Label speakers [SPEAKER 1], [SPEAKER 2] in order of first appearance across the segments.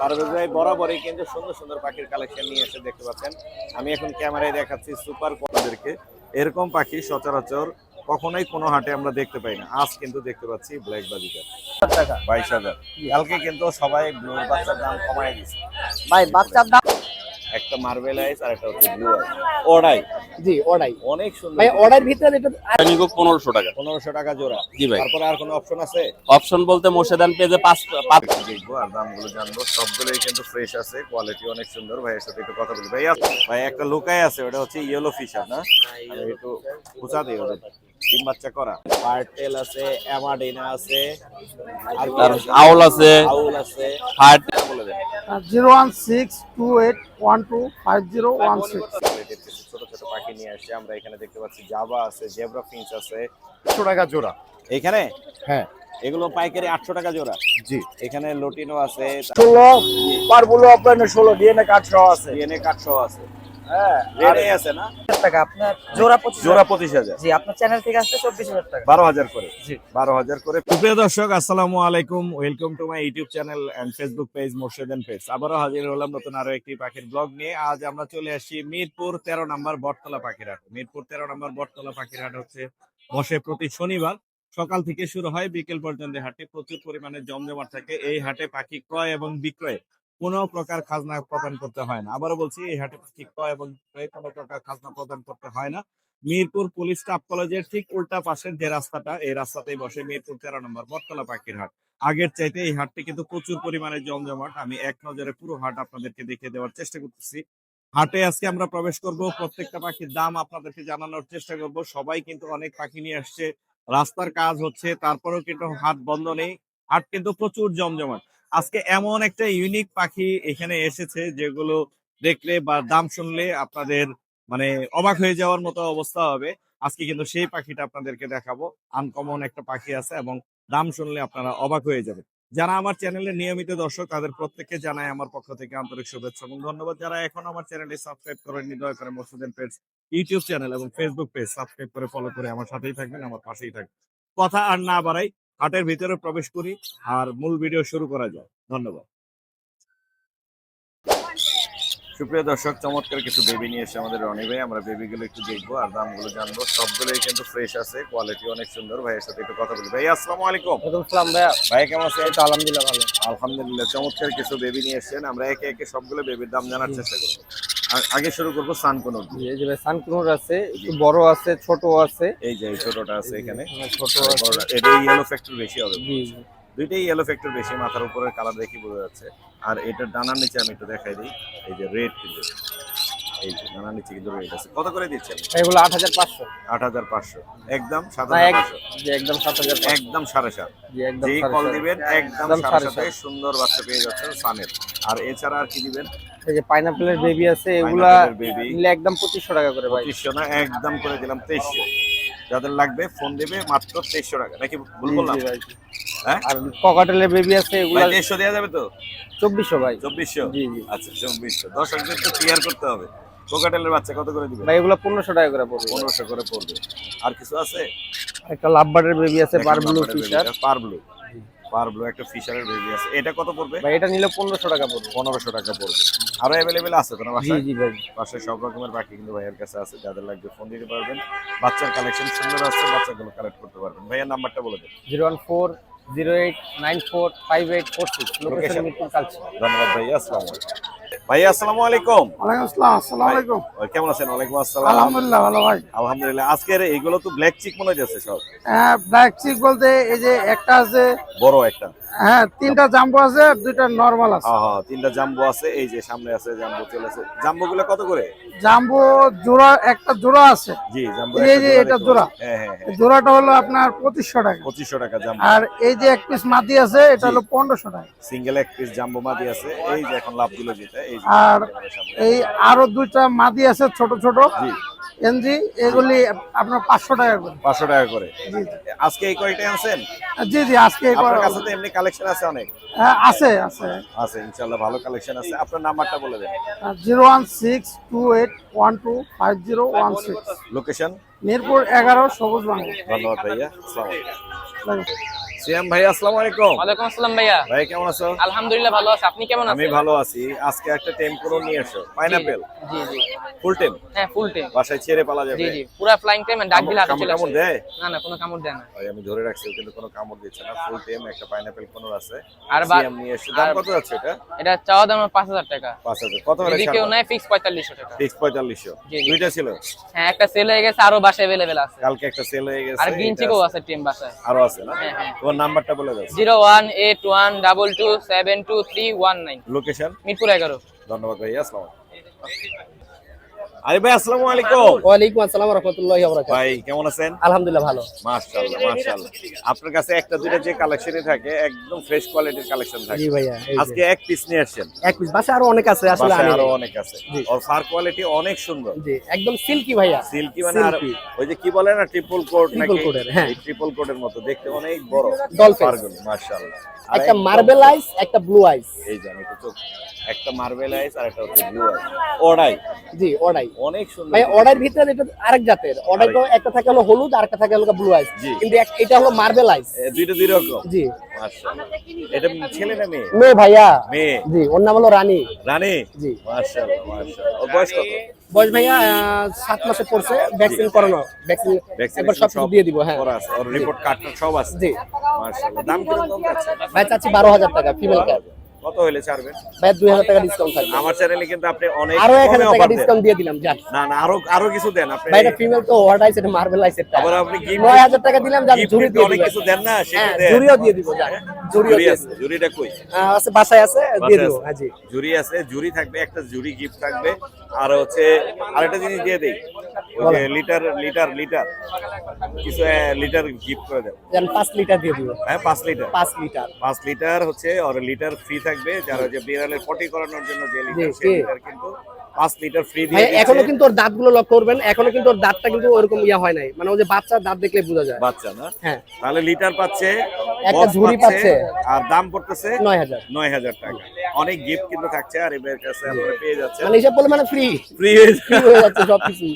[SPEAKER 1] পারভেজ ভাই বরাবরই কিন্তু সুন্দর সুন্দর পাখির কালেকশন নিয়ে এসে দেখতে পাচ্ছেন। আমি এখন ক্যামেরায় দেখাচ্ছি সুপার কোয়ালিটিকে। এরকম পাখি সচরাচর কখনোই কোনো হাটে আমরা দেখতে পাই না। আজ কিন্তু দেখতে পাচ্ছি ব্ল্যাক বাজিকার 22,000। কালকে কিন্তু সবাই ব্লুর বাচ্চার দাম কমায় দিচ্ছে
[SPEAKER 2] ভাই বাচ্চার দাম
[SPEAKER 1] একটা মার্বেল আইস আর একটা হচ্ছে ব্লু আইস। ওড়াই
[SPEAKER 2] জি ওটাই
[SPEAKER 1] অনেক সুন্দর
[SPEAKER 2] ভাই অর্ডার ভিতরে এটা
[SPEAKER 3] নিব 1500 টাকা।
[SPEAKER 1] 1500 টাকা জোড়া।
[SPEAKER 3] জি ভাই।
[SPEAKER 1] তারপরে আর কোনো অপশন আছে?
[SPEAKER 3] অপশন বলতে মোর্শেদান পেজে 5
[SPEAKER 1] দেখবো আর দামগুলো জানবো। সবগুলোই কিন্তু ফ্রেশ আছে, কোয়ালিটি অনেক সুন্দর। ভাইয়ের সাথে একটু কথা বলি। ভাই একটা লুকাই আছে, ওটা হচ্ছে ইয়েলো ফিশার না? আমি একটু বুঝা দিই ওদের। ডিম বাচ্চা করা পার্টেল আছে, অ্যামাডিনা আছে, আর
[SPEAKER 3] আউল আছে,
[SPEAKER 1] আউল আছে।
[SPEAKER 3] হার্ট
[SPEAKER 1] বলে দেন
[SPEAKER 2] 01628125016
[SPEAKER 1] ছোট ছোট পাখি নিয়ে আসছে আমরা এখানে দেখতে পাচ্ছি। জাভা আছে, জেব্রা ফিঞ্চ আছে।
[SPEAKER 4] 100 টাকা জোড়া।
[SPEAKER 1] এখানে
[SPEAKER 4] হ্যাঁ
[SPEAKER 1] এগুলো পাইকারি 800 টাকা জোড়া।
[SPEAKER 4] জি।
[SPEAKER 1] এখানে লটিনো আছে,
[SPEAKER 2] 16 পারগুলো আপনার 16 ডিএনএ কার্ড সহ আছে
[SPEAKER 1] ডিএনএ কার্ড সহ আছে।
[SPEAKER 2] হ্যাঁ
[SPEAKER 1] রেডে আছে না?
[SPEAKER 2] টাকা আপনার জোড়া 25
[SPEAKER 1] জোড়া 25,000।
[SPEAKER 2] জি আপনার চ্যানেল থেকে আসছে 24000 টাকা
[SPEAKER 1] 12,000 করে।
[SPEAKER 2] জি
[SPEAKER 1] 12,000 করে। প্রিয় দর্শক আসসালামু আলাইকুম, welcome to my YouTube channel and Facebook page Morshedan page. আবারও হাজির হলাম নতুন আরো একটি পাখির ব্লগ নিয়ে। আজ আমরা চলে আসছি মিরপুর 13 নম্বর বটতলা পাখির হাট। মিরপুর 13 নম্বর বটতলা পাখির হাট হচ্ছে বসে প্রতি শনিবার। সকাল থেকে শুরু হয়, বিকেল পর্যন্ত হাটে প্রচুর পরিমাণে জমজমাট থাকে। এই হাটে পাখি ক্রয় এবং বিক্রয়ে কোনো প্রকার খাজনা প্রদান করতে হয় না। আবারও বলছি, এই হাটে পাখি ক্রয় এবং বিক্রয়ে কোনো প্রকার খাজনা প্রদান করতে হয় না। মিরপুর পুলিশ স্টাফ কলেজের ঠিক উল্টা পাশের যে রাস্তাটা, এই রাস্তাতেই বসে মিরপুর 13 নম্বর বটতলা পাখির হাট। আগের চাইতে এই হাটটি কিন্তু প্রচুর পরিমাণে জমজমাট। আমি এক নজরে পুরো হাট আপনাদেরকে দেখিয়ে দেওয়ার চেষ্টা করতেছি। হাটে আজকে আমরা প্রবেশ করব, প্রত্যেকটা পাখির দাম আপনাদেরকে জানানোর চেষ্টা করব। সবাই কিন্তু অনেক পাখি নিয়ে আসছে, রাস্তার কাজ হচ্ছে, তারপরেও কিন্তু হাট বন্ধ নেই। হাট কিন্তু প্রচুর জমজমাট। আজকে এমন একটা ইউনিক পাখি এখানে এসেছে যেগুলো দেখলে বা দাম শুনলে আপনাদের মানে অবাক হয়ে যাওয়ার মতো অবস্থা হবে। আজকে কিন্তু সেই পাখিটা আপনাদেরকে দেখাবো। আনকমন একটা পাখি আছে এবং দাম শুনলে আপনারা অবাক হয়ে যাবেন। যারা আমার চ্যানেলের নিয়মিত দর্শক তাদের প্রত্যেককে জানাই আমার পক্ষ থেকে আন্তরিক শুভেচ্ছা এবং ধন্যবাদ। যারা এখন আমার চ্যানেলটি সাবস্ক্রাইব করেননি, দয়া করে মোর্শেদান পেজ ইউটিউব চ্যানেল এবং ফেসবুক পেজ সাবস্ক্রাইব করে ফলো করে আমার সাথেই থাকবেন, আমার পাশেই থাকবেন। কথা আর না বাড়াই, হাটের ভিতরে প্রবেশ করি আর মূল ভিডিও শুরু করা যায়। ধন্যবাদ। সুপ্রিয় দর্শক, চমৎকার কিছু বেবি নিয়ে এসে আমাদের রনি ভাই। আমরা বেবিগুলো একটু দেখবো আর দামগুলো জানবো। সবগুলোই কিন্তু ফ্রেশ আছে, কোয়ালিটি অনেক সুন্দর। ভাইয়ের সাথে একটু কথা বলি। ভাই আসসালামু আলাইকুম।
[SPEAKER 2] ওয়ালাইকুম আসসালাম ভাইয়া
[SPEAKER 1] ভাই কেমন আছেন?
[SPEAKER 2] এই তো আলহামদুলিল্লাহ ভালো
[SPEAKER 1] আলহামদুলিল্লাহ। চমৎকার কিছু বেবি নিয়ে এসেছেন, আমরা একে একে সবগুলো বেবির দাম জানার চেষ্টা করবো। আগে শুরু করবো সানকোনর দিয়ে।
[SPEAKER 2] এই যে ভাই সানকুনুর আছে, একটু বড় আছে, ছোট আছে।
[SPEAKER 1] এই যে এই ছোটটা আছে এখানে,
[SPEAKER 2] ছোট
[SPEAKER 1] আর
[SPEAKER 2] আছে
[SPEAKER 1] বড়টা। এটা ইয়েলো ফ্যাক্টর বেশি হবে।
[SPEAKER 2] জি
[SPEAKER 1] দুইটাই ইয়েলো ফ্যাক্টর বেশি, মাথার উপরের কালার দেখি বোঝা যাচ্ছে। আর এটার ডানার নিচে আমি একটু দেখাই দিই, এই যে রেড কিন্তু, এই যে ডানার নিচে কিন্তু রেড আছে। কত করে দিচ্ছেন?
[SPEAKER 2] এগুলো 8500
[SPEAKER 1] 8,500 একদম।
[SPEAKER 2] না
[SPEAKER 1] 7,500
[SPEAKER 2] জি একদম 7000
[SPEAKER 1] একদম 7,500।
[SPEAKER 2] জি একদম
[SPEAKER 1] যেই কল দিবেন একদম 7,500
[SPEAKER 2] 7,500
[SPEAKER 1] সুন্দর বাচ্চা পেয়ে যাচ্ছেন সানের। আর এছাড়া আর কি দিবেন?
[SPEAKER 2] এই যে পাইনাপেলের বেবি আছে, এগুলা
[SPEAKER 1] পাইনাপেলের বেবি
[SPEAKER 2] নিলে একদম 2500 টাকা করে ভাই
[SPEAKER 1] 2500 না, একদম করে দিলাম 2300। যাদের লাগবে ফোন দেবে, মাত্র 2300 টাকা। নাকি ভুল বললাম?
[SPEAKER 2] জি ভাই
[SPEAKER 1] হ্যাঁ,
[SPEAKER 2] আর ককাটেলের বেবি আছে, এগুলা
[SPEAKER 1] 2300 দেওয়া যাবে তো?
[SPEAKER 2] 2400 ভাই
[SPEAKER 1] 2400?
[SPEAKER 2] জি জি
[SPEAKER 1] আচ্ছা 2400। দর্শকদের তো ক্লিয়ার করতে হবে। কোকাটেলের বাচ্চা কত করে দিবেন?
[SPEAKER 2] ভাই এগুলা 1500 টাকা করে পড়বে
[SPEAKER 1] 1500 করে পড়বে। আর কিছু আছে?
[SPEAKER 2] একটা লাভবার্ডের বেবি আছে, পারব্লু ফিশার।
[SPEAKER 1] পারব্লু একটা ফিশারের বেবি আছে। এটা কত পড়বে?
[SPEAKER 2] ভাই এটা নিলে 1500 টাকা পড়বে
[SPEAKER 1] 1500 টাকা পড়বে। আরো অ্যাভেলেবেল আছে তো না
[SPEAKER 2] জি
[SPEAKER 1] বাসায়?
[SPEAKER 2] জি ভাই
[SPEAKER 1] বাসায় সব রকমের পাখি কিন্তু ভাইয়ের কাছে আছে। যাদের লাগবে ফোন দিতে পারবেন। বাচ্চার কালেকশন সুন্দর আছে, বাচ্চাগুলো কালেক্ট করতে পারবেন। ভাইয়ের নাম্বারটা বলে দেন।
[SPEAKER 2] 01408945846 লোকেশন মিরপুর কালচি।
[SPEAKER 1] ধন্যবাদ ভাইয়া, আসসালামু আলাইকুম। ভাইয়া আসসালামু আলাইকুম।
[SPEAKER 2] ওয়ালাইকুম আসসালাম। আসসালামু আলাইকুম।
[SPEAKER 1] ভাই, কেমন আছেন? ওয়ালাইকুম আসসালাম।
[SPEAKER 2] আলহামদুলিল্লাহ ভালো ভাই।
[SPEAKER 1] আলহামদুলিল্লাহ। আজকের এইগুলো তো ব্ল্যাক চিক মনে হচ্ছে সব।
[SPEAKER 2] হ্যাঁ ব্ল্যাক চিক বলতে এই যে একটা আছে,
[SPEAKER 1] বড় একটা।
[SPEAKER 2] হ্যাঁ তিনটা জাম্বো আছে আর দুইটা নরমাল আছে।
[SPEAKER 1] হ্যাঁ হ্যাঁ, তিনটা জাম্বো আছে। এই যে সামনে আছে জাম্বো, চলেছে। জাম্বো গুলো কত করে?
[SPEAKER 2] জাম্বো জোড়া, একটা জোড়া আছে।
[SPEAKER 1] জি, জাম্বো
[SPEAKER 2] এই যে এটা জোড়া,
[SPEAKER 1] হ্যাঁ হ্যাঁ হ্যাঁ,
[SPEAKER 2] জোড়াটা হলো আপনার 2500 টাকা।
[SPEAKER 1] 2500 টাকা জাম্বো।
[SPEAKER 2] আর এই যে এক পিস মাদি আছে, এটা হলো 1500 টাকা।
[SPEAKER 1] সিঙ্গেল এক পিস জাম্বো মাদি আছে। এই যে এখন লাভ দিল যেটা, এই যে
[SPEAKER 2] আর এই আরো দুইটা মাদি আছে ছোট ছোট
[SPEAKER 1] জি
[SPEAKER 2] এনজি, এগুলি আপনার 500 টাকা করে।
[SPEAKER 1] 500 টাকা করে।
[SPEAKER 2] জি
[SPEAKER 1] আজকে এই কয়টাই আনছেন?
[SPEAKER 2] জি জি আজকে
[SPEAKER 1] আপনার কাছে তো এমনি কালেকশন আছে অনেক।
[SPEAKER 2] আছে আছে
[SPEAKER 1] আছে ইনশাআল্লাহ, ভালো কালেকশন আছে। আপনার নাম্বারটা বলে দেন।
[SPEAKER 2] 01628125016
[SPEAKER 1] লোকেশন?
[SPEAKER 2] মিরপুর 11 সবুজ বাংলা।
[SPEAKER 1] ধন্যবাদ ভাইয়া, আসসালামু আলাইকুম। সিয়াম ভাই আসসালামু আলাইকুম।
[SPEAKER 4] ওয়ালাইকুম আসসালাম ভাইয়া।
[SPEAKER 1] ভাই কেমন আছো?
[SPEAKER 4] আলহামদুলিল্লাহ ভালো আছি, আপনি কেমন
[SPEAKER 1] আমি
[SPEAKER 4] আছেন?
[SPEAKER 1] ভালো আছি। আজকে একটা টেম্পো নিয়ে এসো, পাইনাপেল
[SPEAKER 4] জি জি
[SPEAKER 1] ফুল টেম,
[SPEAKER 4] হ্যাঁ ফুল টাইম।
[SPEAKER 1] বাসায় ছেড়ে পালা যাবে।
[SPEAKER 4] জি জি পুরো ফ্লাইং টাইম ডাক দিলে হাতে চলে
[SPEAKER 1] কামড়
[SPEAKER 4] আসে।
[SPEAKER 1] দেয়?
[SPEAKER 4] না না কোনো কামড় দেয় না।
[SPEAKER 1] ভাই আমি ধরে রাখছি কিন্তু কোনো কামড় দিচ্ছে না। ফুল টেম একটা পাইনাপেল কোন আছে।
[SPEAKER 4] আর
[SPEAKER 1] সিয়াম নিয়ে এসো। দাম
[SPEAKER 4] আর-
[SPEAKER 1] কত যাচ্ছে এটা?
[SPEAKER 4] এটা চাওয়া দাম 5000 টাকা।
[SPEAKER 1] 5000। কত হলে
[SPEAKER 4] যদি কেউ নেয় ফিক্স 4500 টাকা।
[SPEAKER 1] ফিক্স 4500।
[SPEAKER 4] জি, জি।
[SPEAKER 1] দুইটা ছিল।
[SPEAKER 4] হ্যাঁ একটা সেল হয়ে গেছে, আরো বাসায় अवेलेबल আছে।
[SPEAKER 1] কালকে একটা সেল হয়ে গেছে।
[SPEAKER 4] আর গ্রিন
[SPEAKER 1] এটা
[SPEAKER 4] চিকও আছে টিম বাসায়।
[SPEAKER 1] আরো আছে না?
[SPEAKER 4] হ্যাঁ, হ্যাঁ।
[SPEAKER 1] তোমার নাম্বারটা বলে দাও।
[SPEAKER 4] 01812272319
[SPEAKER 1] লোকেশন?
[SPEAKER 4] মিরপুর 11।
[SPEAKER 1] ধন্যবাদ ভাই, আসসালামু আলাইকুম। আরে ভাই আসসালামু আলাইকুম।
[SPEAKER 2] ওয়ালাইকুম আসসালাম ওয়া রাহমাতুল্লাহি ওয়া বারাকাতুহু।
[SPEAKER 1] ভাই কেমন আছেন?
[SPEAKER 2] আলহামদুলিল্লাহ ভালো।
[SPEAKER 1] মাশাআল্লাহ মাশাআল্লাহ। আপনার কাছে একটা দুইটা যে কালেকশনই থাকে একদম ফ্রেশ কোয়ালিটির কালেকশন থাকে।
[SPEAKER 2] জি ভাইয়া, এই যে।
[SPEAKER 1] আজকে এক পিস নিয়ে আসছেন।
[SPEAKER 2] এক পিস বাসা আরো অনেক আছে আসলে
[SPEAKER 1] বাসায়
[SPEAKER 2] আমি
[SPEAKER 1] আরো অনেক আছে।
[SPEAKER 2] জি।
[SPEAKER 1] আর ফার কোয়ালিটি অনেক সুন্দর।
[SPEAKER 2] জি একদম সিল্কি ভাইয়া।
[SPEAKER 1] সিল্কি মানে আর
[SPEAKER 2] Silky।
[SPEAKER 1] ওই যে কি বলে না ট্রিপল কোট নাকি?
[SPEAKER 2] Triple coat এর, হ্যাঁ।
[SPEAKER 1] এই ট্রিপল কোটের মতো দেখতে অনেক বড়।
[SPEAKER 2] Dolphin।
[SPEAKER 1] ফারগুলো মাশাআল্লাহ। আর
[SPEAKER 2] একটা
[SPEAKER 1] একদম-
[SPEAKER 2] মার্বেল আইস, একটা ব্লু আইস।
[SPEAKER 1] এই যে আমি তো চোখ একটা মার্বেল আইস আর একটা হচ্ছে ব্লু আইস। ওড়াই
[SPEAKER 2] জি ওড়াই।
[SPEAKER 1] অনেক সুন্দর।
[SPEAKER 2] ভাই অর্ডার ভিতরে এটা আরেক জাতের। অর্ডার তো একটা থাকে হলো হলুদ আর একটা থাকে হলো ব্লু আইস।
[SPEAKER 1] জি।
[SPEAKER 2] কিন্তু এটা হলো মার্বেল আইস।
[SPEAKER 1] দুইটা দুই রকম।
[SPEAKER 2] জি।
[SPEAKER 1] মাশাআল্লাহ। এটা ছেলে না মেয়ে?
[SPEAKER 2] মেয়ে ভাইয়া।
[SPEAKER 1] মেয়ে।
[SPEAKER 2] জি ওর নাম হলো রানী।
[SPEAKER 1] রানী?
[SPEAKER 2] জি।
[SPEAKER 1] মাশাআল্লাহ মাশাআল্লাহ। ওর বয়স কত?
[SPEAKER 2] বয়স ভাইয়া 7 মাসে পড়ছে, ভ্যাকসিন করানো। ভ্যাকসিন একবার সব কিছু দিয়ে দিব। হ্যাঁ
[SPEAKER 1] করা আছে। ওর রিপোর্ট কার্ড সব আছে।
[SPEAKER 2] জি।
[SPEAKER 1] মাশাআল্লাহ। দাম কিরকম যাচ্ছে?
[SPEAKER 2] ভাই চাচ্ছি 12000 টাকা ফিমেল ক্যাট।
[SPEAKER 1] কত হইলে ছাড়বেন?
[SPEAKER 2] ভাই 2000 টাকা ডিসকাউন্ট থাকবে।
[SPEAKER 1] আমার চ্যানেলে কিন্তু আপনি অনেক
[SPEAKER 2] আরো
[SPEAKER 1] কমে
[SPEAKER 2] 1000 টাকা
[SPEAKER 1] offer দেন।
[SPEAKER 2] ডিসকাউন্ট দিয়ে দিলাম জান।
[SPEAKER 1] না না আরো কিছু দেন আপনি।
[SPEAKER 2] ভাই এটা ফিমেল তো অর্ডার আইছে, এটা মার্বেল আইছে এটা।
[SPEAKER 1] আবার আপনি gift
[SPEAKER 2] 9000 টাকা দিলাম জান,
[SPEAKER 1] gift
[SPEAKER 2] ঝুড়ি
[SPEAKER 1] কিন্তু
[SPEAKER 2] দিয়ে
[SPEAKER 1] অনেক
[SPEAKER 2] দিবেন।
[SPEAKER 1] কিছু দেন না সেটা
[SPEAKER 2] হ্যাঁ
[SPEAKER 1] দেন।
[SPEAKER 2] ঝুড়িও দিয়ে দিব জান। ঝুড়িও
[SPEAKER 1] জুরি
[SPEAKER 2] দিয়ে
[SPEAKER 1] আছে।
[SPEAKER 2] দিব।
[SPEAKER 1] জুরিটা কই?
[SPEAKER 2] আছে বাসায় আছে, দিয়ে দিব। হ্যাঁ জি।
[SPEAKER 1] জুরি আছে, জুরি থাকবে, একটা জুরি গিফট থাকবে। আর হচ্ছে আরেকটা জিনিস দিয়ে দেই, ওই যে লিটার লিটার লিটার কিছু লিটার গিফট করে দেন।
[SPEAKER 2] জান 5 লিটার দিয়ে দিব।
[SPEAKER 1] হ্যাঁ 5 লিটার।
[SPEAKER 2] 5 লিটার।
[SPEAKER 1] 5 লিটার হচ্ছে আর লিটার ফ্রি থাকবে। যারা যে বিড়ালের পটি করানোর জন্য যে লিটার
[SPEAKER 2] জি,
[SPEAKER 1] সেই
[SPEAKER 2] জি।
[SPEAKER 1] লিটার কিন্তু 5 লিটার ফ্রি
[SPEAKER 2] ভাই
[SPEAKER 1] দিয়ে
[SPEAKER 2] এখনো
[SPEAKER 1] দিচ্ছে।
[SPEAKER 2] কিন্তু ওর দাঁতগুলো লক্ষ্য করবেন, এখনো কিন্তু ওর দাঁতটা কিন্তু ওরকম ইয়া হয় নাই, মানে ওই যে বাচ্চার দাঁত দেখলে বোঝা যায়।
[SPEAKER 1] বাচ্চা না?
[SPEAKER 2] হ্যাঁ
[SPEAKER 1] তাহলে লিটার পাচ্ছে,
[SPEAKER 2] একটা
[SPEAKER 1] box
[SPEAKER 2] ঝুড়ি পাচ্ছে।
[SPEAKER 1] আর দাম পড়তেছে
[SPEAKER 2] 9000।
[SPEAKER 1] 9000 টাকা। অনেক গিফট কিন্তু থাকছে আর এবার কাছে আপনারা পেয়ে যাচ্ছেন
[SPEAKER 2] মানে হিসাব বলে মানে ফ্রি
[SPEAKER 1] ফ্রি।
[SPEAKER 2] ফ্রি হয়ে যাচ্ছে সবকিছু।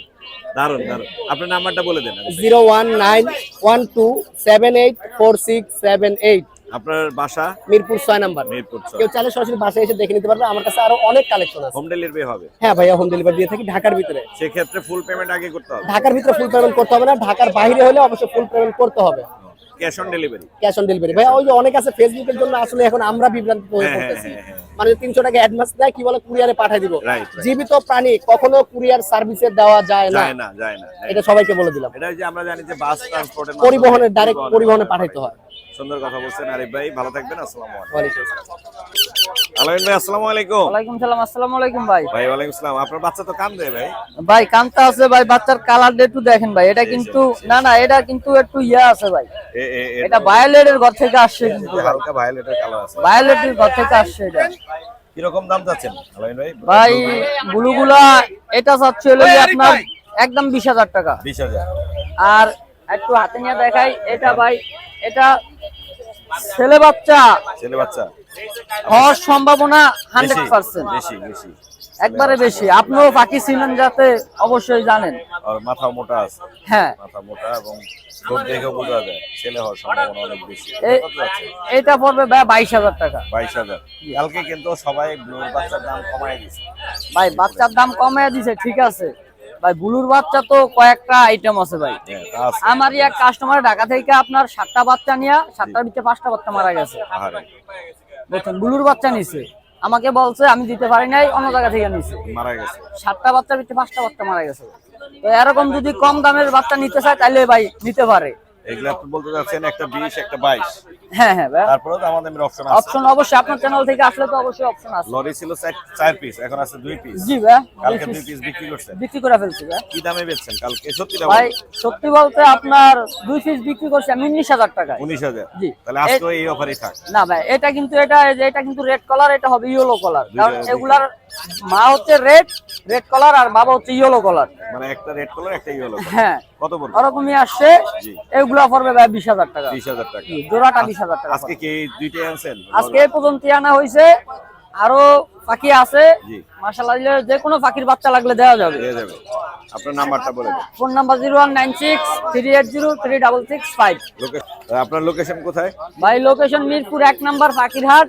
[SPEAKER 1] দারুন দারুন। আপনার নাম্বারটা বলে দেন।
[SPEAKER 2] 01912784678
[SPEAKER 1] আপনার বাসা?
[SPEAKER 2] মিরপুর 6 নাম্বার।
[SPEAKER 1] মিরপুর 6।
[SPEAKER 2] কেউ চাইলে সরাসরি বাসায় এসে দেখে নিতে পারবে, আমার কাছে আরো অনেক কালেকশন আছে।
[SPEAKER 1] হোম ডেলিভারি হবে?
[SPEAKER 2] হ্যাঁ ভাইয়া হোম ডেলিভারি দিয়ে থাকি ঢাকার ভিতরে।
[SPEAKER 1] সেক্ষেত্রে ফুল পেমেন্ট আগে করতে হবে?
[SPEAKER 2] ঢাকার ভিতরে ফুল পেমেন্ট করতে হবে না, ঢাকার বাইরে হলে অবশ্যই ফুল পেমেন্ট করতে হবে।
[SPEAKER 1] Cash on delivery?
[SPEAKER 2] Cash on delivery. ভাই ওই যে অনেক আছে ফেসবুকের জন্য আসলে এখন আমরা বিভ্রান্ত হয়ে
[SPEAKER 1] হ্যাঁ,
[SPEAKER 2] পড়তেছি।
[SPEAKER 1] হ্যাঁ, হ্যাঁ।
[SPEAKER 2] মানে 300 টাকা অ্যাডভান্স দেয়, কি বলে কুরিয়ারে পাঠিয়ে দিব।
[SPEAKER 1] Right, right.
[SPEAKER 2] জীবিত প্রাণী কখনো কুরিয়ার সার্ভিসে দেওয়া যায় না,
[SPEAKER 1] যায় না যায় না।
[SPEAKER 2] এটা সবাইকে বলে দিলাম।
[SPEAKER 1] এটা যে আমরা জানি যে বাস ট্রান্সপোর্টের
[SPEAKER 2] পরিবহনের ডাইরেক্ট পরিবহনে পাঠাইতে হয়।
[SPEAKER 1] সুন্দর কথা বলছেন আরিফ ভাই, ভালো থাকবেন। আসসালামু আলাইকুম।
[SPEAKER 2] ওয়ালাইকুম আসসালাম।
[SPEAKER 1] আলামিন ভাই আসসালামু আলাইকুম।
[SPEAKER 5] ওয়ালাইকুম সালাম। আসসালামু আলাইকুম ভাই।
[SPEAKER 1] ভাই ওয়ালাইকুম আসসালাম। আপনার বাচ্চা তো কান্দে ভাই।
[SPEAKER 5] ভাই কান্তা আছে ভাই, বাচ্চার কালারটা একটু দেখেন ভাই। এটা কিন্তু না না এটা কিন্তু একটু ইয়া আছে ভাই, এটা ভায়োলেটের ঘর থেকে আসছে কিন্তু ভাই।
[SPEAKER 1] হালকা ভায়োলেটের কালার আছে।
[SPEAKER 5] ভায়োলেটের ঘর থেকে আসছে এটা।
[SPEAKER 1] কি রকম দাম চাচ্ছেন আলামিন ভাই?
[SPEAKER 5] ভাই ব্লুগুলা এটা চাচ্ছে হলো যে আপনার একদম 20000 টাকা।
[SPEAKER 1] 20000।
[SPEAKER 5] আর একটু হাতে নিয়ে দেখাই, এটা ভাই এটা ছেলে বাচ্চা
[SPEAKER 1] ছেলে বাচ্চা?
[SPEAKER 5] হওয়ার সম্ভাবনা
[SPEAKER 1] বেশি
[SPEAKER 5] 100%,
[SPEAKER 1] বেশি বেশি।
[SPEAKER 5] একবারে বেশি। আপনিও পাখি ছিলেন যাতে অবশ্যই জানেন।
[SPEAKER 1] আর মাথা মোটা আছে।
[SPEAKER 5] হ্যাঁ
[SPEAKER 1] মাথা মোটা এবং ঠোঁট দেখে বোঝা যায় ছেলে হওয়ার সম্ভাবনা অনেক বেশি। কত যাচ্ছে?
[SPEAKER 5] এটা পড়বে ভাই 22000 টাকা।
[SPEAKER 1] 22000। কালকে কিন্তু সবাই ব্লুর বাচ্চার দাম কমায় দিয়েছে।
[SPEAKER 5] ভাই বাচ্চার দাম কমায় দিছে ঠিক আছে ভাই, ব্লুর বাচ্চা তো কয়েকটা আইটেম আছে ভাই।
[SPEAKER 1] হ্যাঁ, তা আছে।
[SPEAKER 5] আমারই এক কাস্টমার ঢাকা থেকে আপনার 7টা বাচ্চা নিয়ে 7টার ভিতরে 5টা বাচ্চা মারা গেছে।
[SPEAKER 1] আহারে,
[SPEAKER 5] দেখুন ব্লুর বাচ্চা নিছে, আমাকে বলছে আমি দিতে পারি নাই, অন্য জায়গা থেকে নিছে।
[SPEAKER 1] মারা গেছে।
[SPEAKER 5] 7টা বাচ্চার ভিতরে 5টা বাচ্চা মারা গেছে। তো এরকম যদি কম দামের বাচ্চা নিতে চায় তাহলে ভাই নিতে পারে।
[SPEAKER 1] এগুলো আপনি বলতে যাচ্ছেন একটা 20 একটা 22।
[SPEAKER 5] হ্যাঁ হ্যাঁ ভাই,
[SPEAKER 1] তারপরেও তো আমাদের অপশন আছে।
[SPEAKER 5] অপশন অবশ্যই আপনার চ্যানেল থেকে আসলে তো অবশ্যই অপশন আছে।
[SPEAKER 1] লরি ছিল 4 পিস, এখন আছে 2 পিস।
[SPEAKER 5] জি ভাই,
[SPEAKER 1] কালকে 2 পিস বিক্রি করছেন।
[SPEAKER 5] বিক্রি করে ফেলছি ভাই।
[SPEAKER 1] কি দামে বেচছেন কালকে? সত্যিটা
[SPEAKER 5] ভাই
[SPEAKER 1] বলেন।
[SPEAKER 5] সত্যি বলতে আপনার 2 পিস বিক্রি করছি আমি 19000 টাকায়।
[SPEAKER 1] 19000।
[SPEAKER 5] জি।
[SPEAKER 1] তাহলে আজকে এই অফারই থাক।
[SPEAKER 5] না ভাই এটা কিন্তু এটা কিন্তু রেড কালার, এটা হবে ইয়েলো কালার।
[SPEAKER 1] দুইটা
[SPEAKER 5] কারণ
[SPEAKER 1] দেখি।
[SPEAKER 5] এগুলার মা হচ্ছে রেড কালার আর বাবা হচ্ছে ইয়েলো কালার।
[SPEAKER 1] মানে একটা রেড কালার একটা ইয়েলো।
[SPEAKER 5] হ্যাঁ
[SPEAKER 1] কত পড়বে?
[SPEAKER 5] ওরকমই আসছে।
[SPEAKER 1] জি।
[SPEAKER 5] এগুলা পড়বে ভাই 20000 টাকা।
[SPEAKER 1] 20000 টাকা।
[SPEAKER 5] জি, জোড়াটা 20000 টাকা
[SPEAKER 1] আজকে
[SPEAKER 5] পড়বে।
[SPEAKER 1] কি দুইটাই আনছেন?
[SPEAKER 5] আজকে এই পর্যন্ত আনা হয়েছে, আরো পাখি আছে
[SPEAKER 1] জি
[SPEAKER 5] মাশাআল্লাহ, যে কোনো পাখির বাচ্চা লাগলে দেওয়া যাবে।
[SPEAKER 1] দিয়ে যাবে। আপনার নাম্বারটা বলে দেন।
[SPEAKER 5] Phone number 01963803665।
[SPEAKER 1] আপনার লোকেশন কোথায়?
[SPEAKER 5] ভাই location Mirpur 1 number Fakirhat,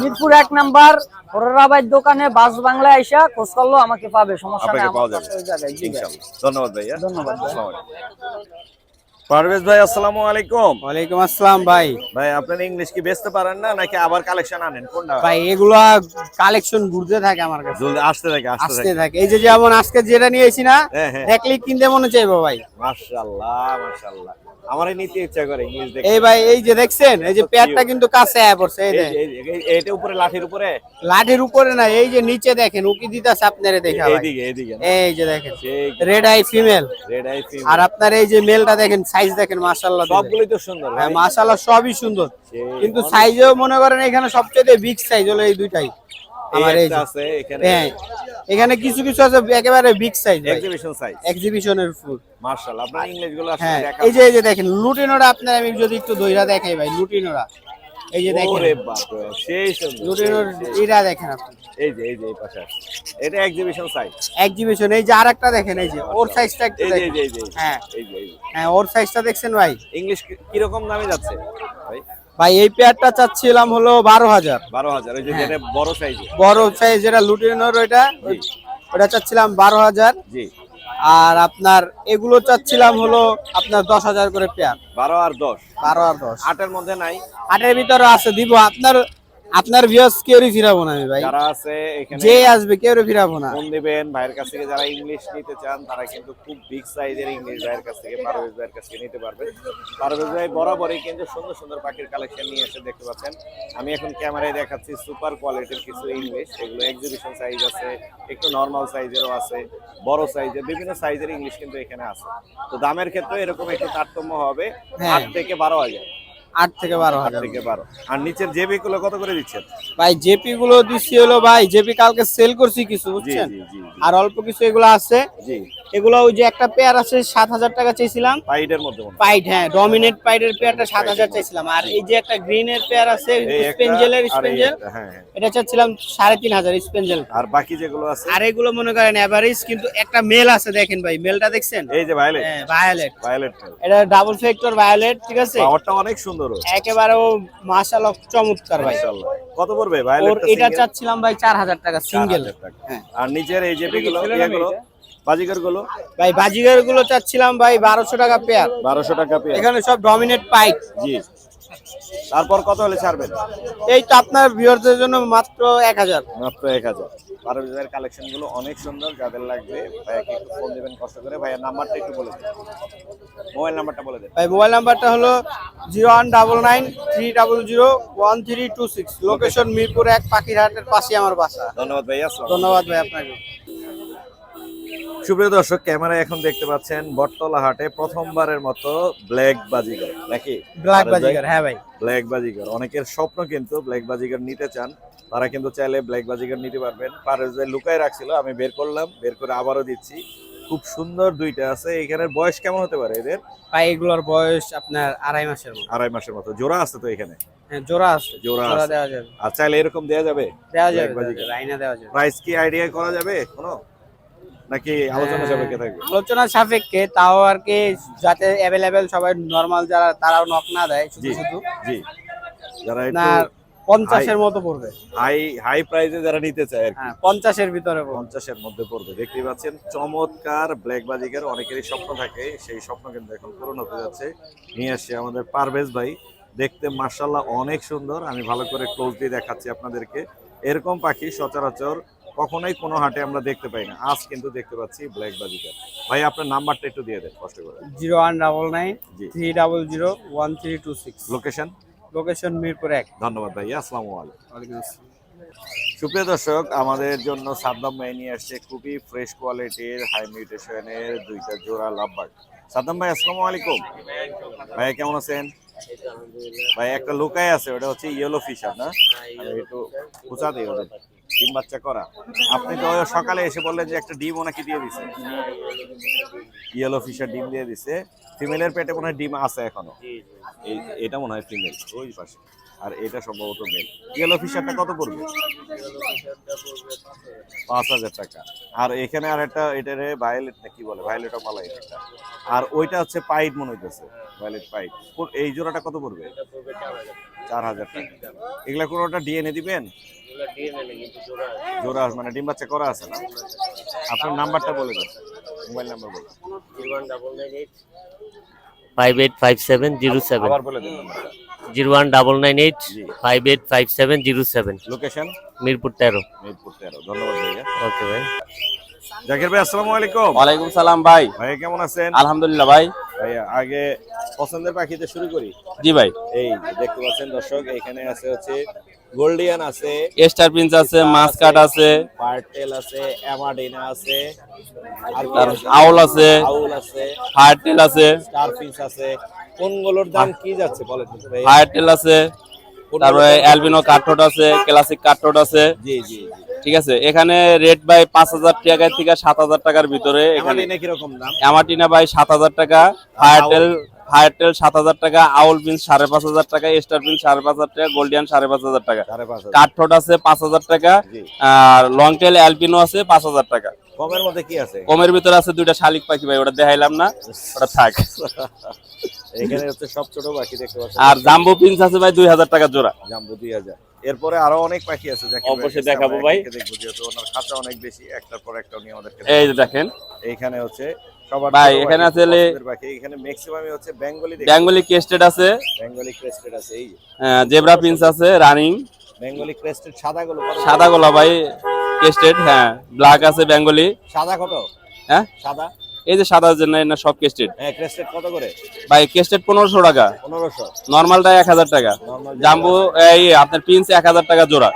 [SPEAKER 5] Mirpur 1 number হররাবাই দোকানে বাস বাংলা আইসা খোঁজ করলো আমাকে পাবে, সমস্যা নেই,
[SPEAKER 1] আপনাকে
[SPEAKER 5] আমার
[SPEAKER 1] পাওয়া যাবে
[SPEAKER 5] ওই জায়গায়। জি ভাই।
[SPEAKER 1] ইনশাআল্লাহ। ধন্যবাদ ভাইয়া।
[SPEAKER 5] ধন্যবাদ ভাই।
[SPEAKER 1] আসসালামু আলাইকুম। পারভেজ ভাই আসসালামু আলাইকুম।
[SPEAKER 2] ওয়ালাইকুম আসসালাম ভাই।
[SPEAKER 1] ভাই আপনার ইংলিশ কি বেচতে পারেন না নাকি আবার কালেকশন আনেন কোনটা?
[SPEAKER 2] ভাই এগুলা কালেকশন ঘুরতে থাকে আমার কাছে,
[SPEAKER 1] জলদি আসতে থাকে আসতে
[SPEAKER 2] আসতে
[SPEAKER 1] থাকে।
[SPEAKER 2] থাকে। এই যে যেমন আজকে যেটা নিয়েছি না,
[SPEAKER 1] হ্যাঁ হ্যাঁ
[SPEAKER 2] দেখলে কিনতে মনে চাইবো ভাই।
[SPEAKER 1] মাশাআল্লাহ মাশাআল্লাহ। আমারই নিতে ইচ্ছা করে ইংলিশ দেখে।
[SPEAKER 2] এই ভাই এই যে দেখছেন, এই যে পেয়ারটা কিন্তু কাছে আয়া পড়ছে। এই যে
[SPEAKER 1] এইটা উপরে লাঠির উপরে
[SPEAKER 2] লাঠির উপরে না, এই যে নিচে দেখেন উকি দিতাছে আপনারে দেখা ভাই।
[SPEAKER 1] এইদিকে এইদিকে
[SPEAKER 2] এই যে দেখেন red eye female,
[SPEAKER 1] red eye female.
[SPEAKER 2] আর আপনার এই যে মেলটা দেখেন, সাইজ দেখেন মাশাআল্লাহ।
[SPEAKER 1] সবগুলোই তো সুন্দর ভাই।
[SPEAKER 2] হ্যাঁ মাশাআল্লাহ সবই সুন্দর, কিন্তু সাইজেও মনে করেন এখানে সবচেয়ে বিগ সাইজ হলো এই দুইটাই আমার। এই
[SPEAKER 1] একটা
[SPEAKER 2] যে
[SPEAKER 1] আছে এখানে
[SPEAKER 2] হ্যাঁ, এখানে কিছু কিছু আছে একেবারে বিগ সাইজ,
[SPEAKER 1] এক্সিবিশন সাইজ।
[SPEAKER 2] এক্সিবিশনের ফুল।
[SPEAKER 1] মাশাআল্লাহ আপনার ইংলিশ গুলো আসলে
[SPEAKER 2] হ্যাঁ
[SPEAKER 1] দেখা।
[SPEAKER 2] এই যে দেখেন লুটিনোরা, আপনার আমি যদি একটু দইরা দেখাই ভাই, লুটিনোরা এই যে দেখেন,
[SPEAKER 1] ওরে বাপ রে সেই সুন্দর।
[SPEAKER 2] লুটিনোর এরা দেখেন আপনি,
[SPEAKER 1] এই যে এই পাশে আছে। এটা এক্সিবিশন সাইজ।
[SPEAKER 2] এক্সিবিশন। এই যে আরেকটা দেখেন, এই যে ওর সাইজটা একটু
[SPEAKER 1] এই যে
[SPEAKER 2] দেখেন।
[SPEAKER 1] এই যে
[SPEAKER 2] হ্যাঁ
[SPEAKER 1] এই যে
[SPEAKER 2] হ্যাঁ ওর সাইজটা দেখছেন ভাই।
[SPEAKER 1] ইংলিশ কি রকম দামে যাচ্ছে ভাই?
[SPEAKER 2] ভাই এই পেয়ারটা চাচ্ছিলাম হলো 12,000।
[SPEAKER 1] 12,000। এই যে এটা বড় সাইজ।
[SPEAKER 2] বড় সাইজ যেটা লুটিনোর ওইটা, ওটা চাচ্ছিলাম 12,000।
[SPEAKER 1] জি
[SPEAKER 2] আর আপনার এগুলো চাচ্ছিলাম হলো আপনার 10,000 করে পেয়ার।
[SPEAKER 1] 12 আর 10।
[SPEAKER 2] 12 আর 10
[SPEAKER 1] 8 এর মধ্যে নাই?
[SPEAKER 2] 8 এর ভিতরে আছে, দিব। আপনার ভিউয়ার্স কেউই ফিরাবো না আমি ভাই,
[SPEAKER 1] যারা আছে এখানে
[SPEAKER 2] যে আসবে কেউই ফিরাবো না।
[SPEAKER 1] ফোন দিবেন ভাইয়ের কাছ থেকে। যারা ইংলিশ নিতে চান তারা কিন্তু খুব বিগ সাইজের ইংলিশ ভাইয়ের কাছ থেকে, পারভেজ ভাইয়ের কাছ থেকে নিতে পারবেন। পারভেজ ভাই বরাবরই কিন্তু সুন্দর সুন্দর পাখির কালেকশন নিয়ে এসে দেখতে পাচ্ছেন। আমি এখন ক্যামেরায় দেখাচ্ছি সুপার কোয়ালিটির কিছু ইংলিশ। এগুলো এক্সিবিশন সাইজ আছে, একটু নরমাল সাইজেরও আছে, বড় সাইজের, বিভিন্ন সাইজের ইংলিশ কিন্তু এখানে আছে। তো দামের ক্ষেত্রে এরকম একটু তারতম্য হবে। 8 থেকে 12,000।
[SPEAKER 2] 8 থেকে 12,000
[SPEAKER 1] থেকে 12। আর নিচের জেবি গুলো কত করে দিচ্ছেন?
[SPEAKER 2] ভাই জেপি গুলো দিচ্ছি হলো ভাই, জেপি কালকে সেল করছি কিছু,
[SPEAKER 1] জি
[SPEAKER 2] বুঝছেন,
[SPEAKER 1] জি জি
[SPEAKER 2] আর অল্প কিছু এগুলো আছে।
[SPEAKER 1] জি
[SPEAKER 2] এগুলো ওই যে একটা পেয়ার আছে 7,000 টাকা চাইছিলাম,
[SPEAKER 1] পাইডের মধ্যে মনে হয়।
[SPEAKER 2] পাইট। হ্যাঁ ডমিনেট পাইটের পেয়ারটা 7,000 চাইছিলাম। আর এই যে একটা গ্রিনের পেয়ার আছে
[SPEAKER 1] এই একটা,
[SPEAKER 2] স্পেঞ্জেলের,
[SPEAKER 1] আর এই
[SPEAKER 2] স্পেঞ্জেল,
[SPEAKER 1] একটা, হ্যাঁ হ্যাঁ।
[SPEAKER 2] এটা চাচ্ছিলাম 3,500 স্পেঞ্জেল।
[SPEAKER 1] আর বাকি যেগুলো আছে
[SPEAKER 2] আর এগুলো মনে করেন এভারেজ, কিন্তু একটা মেল আছে দেখেন ভাই, মেলটা দেখছেন?
[SPEAKER 1] এই যে ভায়োলেট।
[SPEAKER 2] হ্যাঁ ভায়োলেট,
[SPEAKER 1] ভায়োলেট
[SPEAKER 2] এটা ডাবল ফ্যাক্টর ভায়োলেট, ঠিক আছে?
[SPEAKER 1] পাওয়ারটা অনেক সুন্দর।
[SPEAKER 2] একেবারে ও মাশাআল্লাহ চমৎকার ভাই।
[SPEAKER 1] মাশাআল্লাহ। কত পড়বে
[SPEAKER 2] ওর
[SPEAKER 1] ভায়োলেটটা?
[SPEAKER 2] এটা চাচ্ছিলাম ভাই 4,000 টাকা সিঙ্গেল।
[SPEAKER 1] হ্যাঁ। আর নিচের এই যে গুলো এগুলো বাজিকার গুলো
[SPEAKER 2] ভাই বাজিগার গুলো চাচ্ছিলাম ভাই 1,200 টাকা পেয়ার।
[SPEAKER 1] 1200 টাকা পেয়ার।
[SPEAKER 2] এখানে সব ডমিনেট পাইট।
[SPEAKER 1] জি। তারপর কত হলে ছাড়বেন?
[SPEAKER 2] এই তো আপনার ভিউয়ারদের জন্য মাত্র 1,000।
[SPEAKER 1] মাত্র 1000। পারভেজের কালেকশন গুলো অনেক সুন্দর, যাদের লাগবে ভাইয়াকে একটু ফোন দিবেন কষ্ট করে। ভাইয়ার নাম্বারটা একটু বলে দেন, মোবাইল নাম্বারটা বলে দেন।
[SPEAKER 2] ভাই মোবাইল নাম্বারটা হলো 0199300136। লোকেশন মিরপুর 1 পাখিরহাটের পাশে আমার বাসা।
[SPEAKER 1] ধন্যবাদ ভাইয়া। আসসালামু
[SPEAKER 2] ধন্যবাদ ভাই আপনাকে।
[SPEAKER 1] সুপ্রিয় দর্শক, ক্যামেরায় এখন দেখতে পাচ্ছেন বটতলা হাটে প্রথমবারের মতো ব্ল্যাক বাজিগার নাকি?
[SPEAKER 2] ব্ল্যাক বাজিগার, হ্যাঁ ভাই
[SPEAKER 1] ব্ল্যাক বাজিগার অনেকের স্বপ্ন, কিন্তু ব্ল্যাক বাজিগার নিতে চান তারা কিন্তু চাইলে ব্ল্যাক বাজিগার নিতে পারবেন। পারভেজ ভাই লুকায় রাখছিল, আমি বের করলাম, বের করে আবারও দিচ্ছি। খুব সুন্দর দুইটা আছে। এখানের বয়স কেমন হতে পারে এদের?
[SPEAKER 2] ভাই এগুলোর বয়স আপনার 2.5 মাসের মতো।
[SPEAKER 1] 2.5 মাসের মতো। জোড়া আছে তো এখানে?
[SPEAKER 2] হ্যাঁ জোড়া আছে,
[SPEAKER 1] জোড়া
[SPEAKER 2] জোড়া
[SPEAKER 1] আছে।
[SPEAKER 2] দেওয়া যাবে,
[SPEAKER 1] আর চাইলে এরকম দেওয়া যাবে?
[SPEAKER 2] দেওয়া
[SPEAKER 1] Black
[SPEAKER 2] যাবে,
[SPEAKER 1] বাজিগার।
[SPEAKER 2] লাইনে দেওয়া যাবে।
[SPEAKER 1] প্রাইস কি আইডিয়া করা যাবে কোনো, নাকি আলোচনা সাপেক্ষে থাকবে?
[SPEAKER 2] আলোচনা সাপেক্ষে, তাও আর কি যাতে অ্যাভেলেবেল সবাই নরমাল যারা তারাও নক না দেয় শুধু
[SPEAKER 1] জি
[SPEAKER 2] শুধু।
[SPEAKER 1] জি। যারা
[SPEAKER 2] না
[SPEAKER 1] একটু
[SPEAKER 2] 50 এর মতো পড়বে।
[SPEAKER 1] হাই প্রাইসে যারা নিতে চায় আর কি,
[SPEAKER 2] হ্যাঁ 50 এর ভিতরে পড়বে।
[SPEAKER 1] 50 এর মধ্যে পড়বে। দেখতেই পাচ্ছেন চমৎকার ব্ল্যাক বাজিকার। অনেকেরই স্বপ্ন থাকে, সেই স্বপ্ন কিন্তু এখন পূরণ হতে যাচ্ছে। নিয়ে আসছে আমাদের পারভেজ ভাই। দেখতে মাশাআল্লাহ অনেক সুন্দর। আমি ভালো করে ক্লোজ দিয়ে দেখাচ্ছি আপনাদেরকে। এরকম পাখি সচরাচর কখনোই কোনো হাটে আমরা দেখতে পাই না, আজ কিন্তু দেখতে পাচ্ছি ব্ল্যাক বাজিকার। ভাই আপনার নাম্বারটা একটু দিয়ে দেন কষ্ট করে।
[SPEAKER 2] 0199300136।
[SPEAKER 1] লোকেশন?
[SPEAKER 2] লোকেশন মিরপুর 1।
[SPEAKER 1] ধন্যবাদ ভাইয়া। আসসালামু আলাইকুম।
[SPEAKER 2] ওয়ালাইকুম আসসালাম।
[SPEAKER 1] সুপ্রিয় দর্শক, আমাদের জন্য সাদ্দাম ভাই নিয়ে আসছে খুবই ফ্রেশ কোয়ালিটির হাই মিউটেশনের দুইটা জোড়া লাভবার্ড। সাদ্দাম ভাই আসসালামু আলাইকুম। ভাই কেমন আছেন? ভাই একটা লুকায় আছে, ওটা হচ্ছে ইয়েলো ফিশার না? আমি একটু বুঝা দিই ওদের ডিম বাচ্চা করা। আপনি তো সকালে এসে বললেন যে একটা ডিম ওনাকে দিয়ে দিছে, ইয়েলো ফিশার ডিম দিয়ে দিছে। ফিমেলের পেটে মনে হয় ডিম আছে এখনো। এটা মনে হয় ফিমেল, ওই পাশে। আর এটা সম্ভবত মেল। ইয়েলো ফিশারটা কত পড়বে? 5,000 টাকা। আর এখানে আর একটা এটারে ভায়োলেট না কি বলে, ভায়োলেট অফ আলাই এটা। আর ওইটা হচ্ছে পাইট মনে হইতেছে, ভায়োলেট পাইট। এই জোড়াটা কত পড়বে? 4,000 টাকা। এগুলা কোনোটা ডিএনএ দিবেন? জোড়া মানে ডিম বাচ্চা করা আছে না? আপনার নাম্বারটা বলে দেন, মোবাইল নাম্বার বলে।
[SPEAKER 6] 585707
[SPEAKER 1] আবার বলে দেন নাম্বারটা।
[SPEAKER 6] 01998 585707
[SPEAKER 1] লোকেশন
[SPEAKER 6] মিরপুর 13।
[SPEAKER 1] মিরপুর 13। ধন্যবাদ ভাইয়া।
[SPEAKER 6] ওকে ভাই।
[SPEAKER 1] জাকির ভাই আসসালামু আলাইকুম।
[SPEAKER 3] ওয়ালাইকুম সালাম ভাই।
[SPEAKER 1] ভাই কেমন আছেন?
[SPEAKER 3] আলহামদুলিল্লাহ ভাই।
[SPEAKER 1] ভাইয়া আগে পছন্দের পাখিতে শুরু করি।
[SPEAKER 3] জি ভাই।
[SPEAKER 1] এই যে দেখতে পাচ্ছেন দর্শক, এখানে আছে হচ্ছে গোল্ডিয়ান আছে,
[SPEAKER 3] স্টার প্রিন্স আছে, মাস্কাট আছে,
[SPEAKER 1] পার্টেল আছে, অ্যামাডিনা আছে, আর কি
[SPEAKER 3] তার
[SPEAKER 1] আছে?
[SPEAKER 3] আউল আছে,
[SPEAKER 1] আউল আছে,
[SPEAKER 3] ফায়ারটেল আছে,
[SPEAKER 1] স্টার ফিশ আছে। কোনগুলোর দাম কি যাচ্ছে বলেন তো ভাই?
[SPEAKER 3] ফায়ারটেল আছে, তারপরে অ্যালবিনো কাঠোট আছে, ক্লাসিক কাঠোট আছে।
[SPEAKER 1] জি জি জি।
[SPEAKER 3] ঠিক আছে, এখানে রেট ভাই 5,000 টাকা থেকে 7,000 টাকার ভিতরে। এখানে
[SPEAKER 1] অ্যামাডিনা কি রকম দাম?
[SPEAKER 3] অ্যামাটিনা ভাই 7,000 টাকা, ফায়ারটেল 7,000 টাকা, আউল প্রিন্স 5,500 টাকা, স্টার প্রিন্স 5,500 টাকা, গোল্ডিয়ান 5,500 টাকা,
[SPEAKER 1] 5,500।
[SPEAKER 3] কাঠোট আছে 5,000 টাকা,
[SPEAKER 1] জি।
[SPEAKER 3] আর লং টেল অ্যালবিনো আছে 5,000 টাকা।
[SPEAKER 1] কমের মধ্যে কি আছে?
[SPEAKER 3] কমের ভিতরে আছে দুইটা শালিক পাখি ভাই, ওটা দেখাইলাম না, ওটা থাক।
[SPEAKER 1] এখানে হচ্ছে সব ছোট পাখি দেখতে পাচ্ছেন।
[SPEAKER 3] আর জাম্বো প্রিন্স আছে ভাই 2,000 টাকা জোড়া।
[SPEAKER 1] জাম্বো 2,000। এরপরে আরো অনেক পাখি আছে জাকির ভাই,
[SPEAKER 3] অবশ্যই দেখাবো ভাই।
[SPEAKER 1] দেখবো যেহেতু ওনার খাঁচা অনেক বেশি, একটার পর একটা উনি আমাদেরকে
[SPEAKER 3] এই যে দেখেন
[SPEAKER 1] এইখানে হচ্ছে সবার
[SPEAKER 3] ভাই,
[SPEAKER 1] ছোট
[SPEAKER 3] এখানে
[SPEAKER 1] পাখি,
[SPEAKER 3] আছে হলে-
[SPEAKER 1] পছন্দের পাখি। এখানে ম্যাক্সিমামই হচ্ছে বেঙ্গলি
[SPEAKER 3] বেঙ্গলি ক্রেস্টেড আছে,
[SPEAKER 1] বেঙ্গলি ক্রেস্টেড আছে। এই যে
[SPEAKER 3] জেব্রা প্রিন্স আছে রানিং,
[SPEAKER 1] বেঙ্গলি ক্রেস্টেড সাদা গুলো
[SPEAKER 3] সাদা গোলা ভাই ক্রেস্টেড, হ্যাঁ ব্ল্যাক আছে বেঙ্গলি।
[SPEAKER 1] সাদা কত?
[SPEAKER 3] হ্যাঁ
[SPEAKER 1] সাদা
[SPEAKER 3] এই যে সাদার জন্য না সব ক্রেস্টেড
[SPEAKER 1] হ্যাঁ, ক্রেস্টেড কত করে?
[SPEAKER 3] ভাই, ক্রেস্টেড 1,500 টাকা,
[SPEAKER 1] 1500।
[SPEAKER 3] নরমালটা 1,000 টাকা,
[SPEAKER 1] নরমাল
[SPEAKER 3] জাম্বো এই আপনার প্রিন্স 1,000 টাকা জোড়া।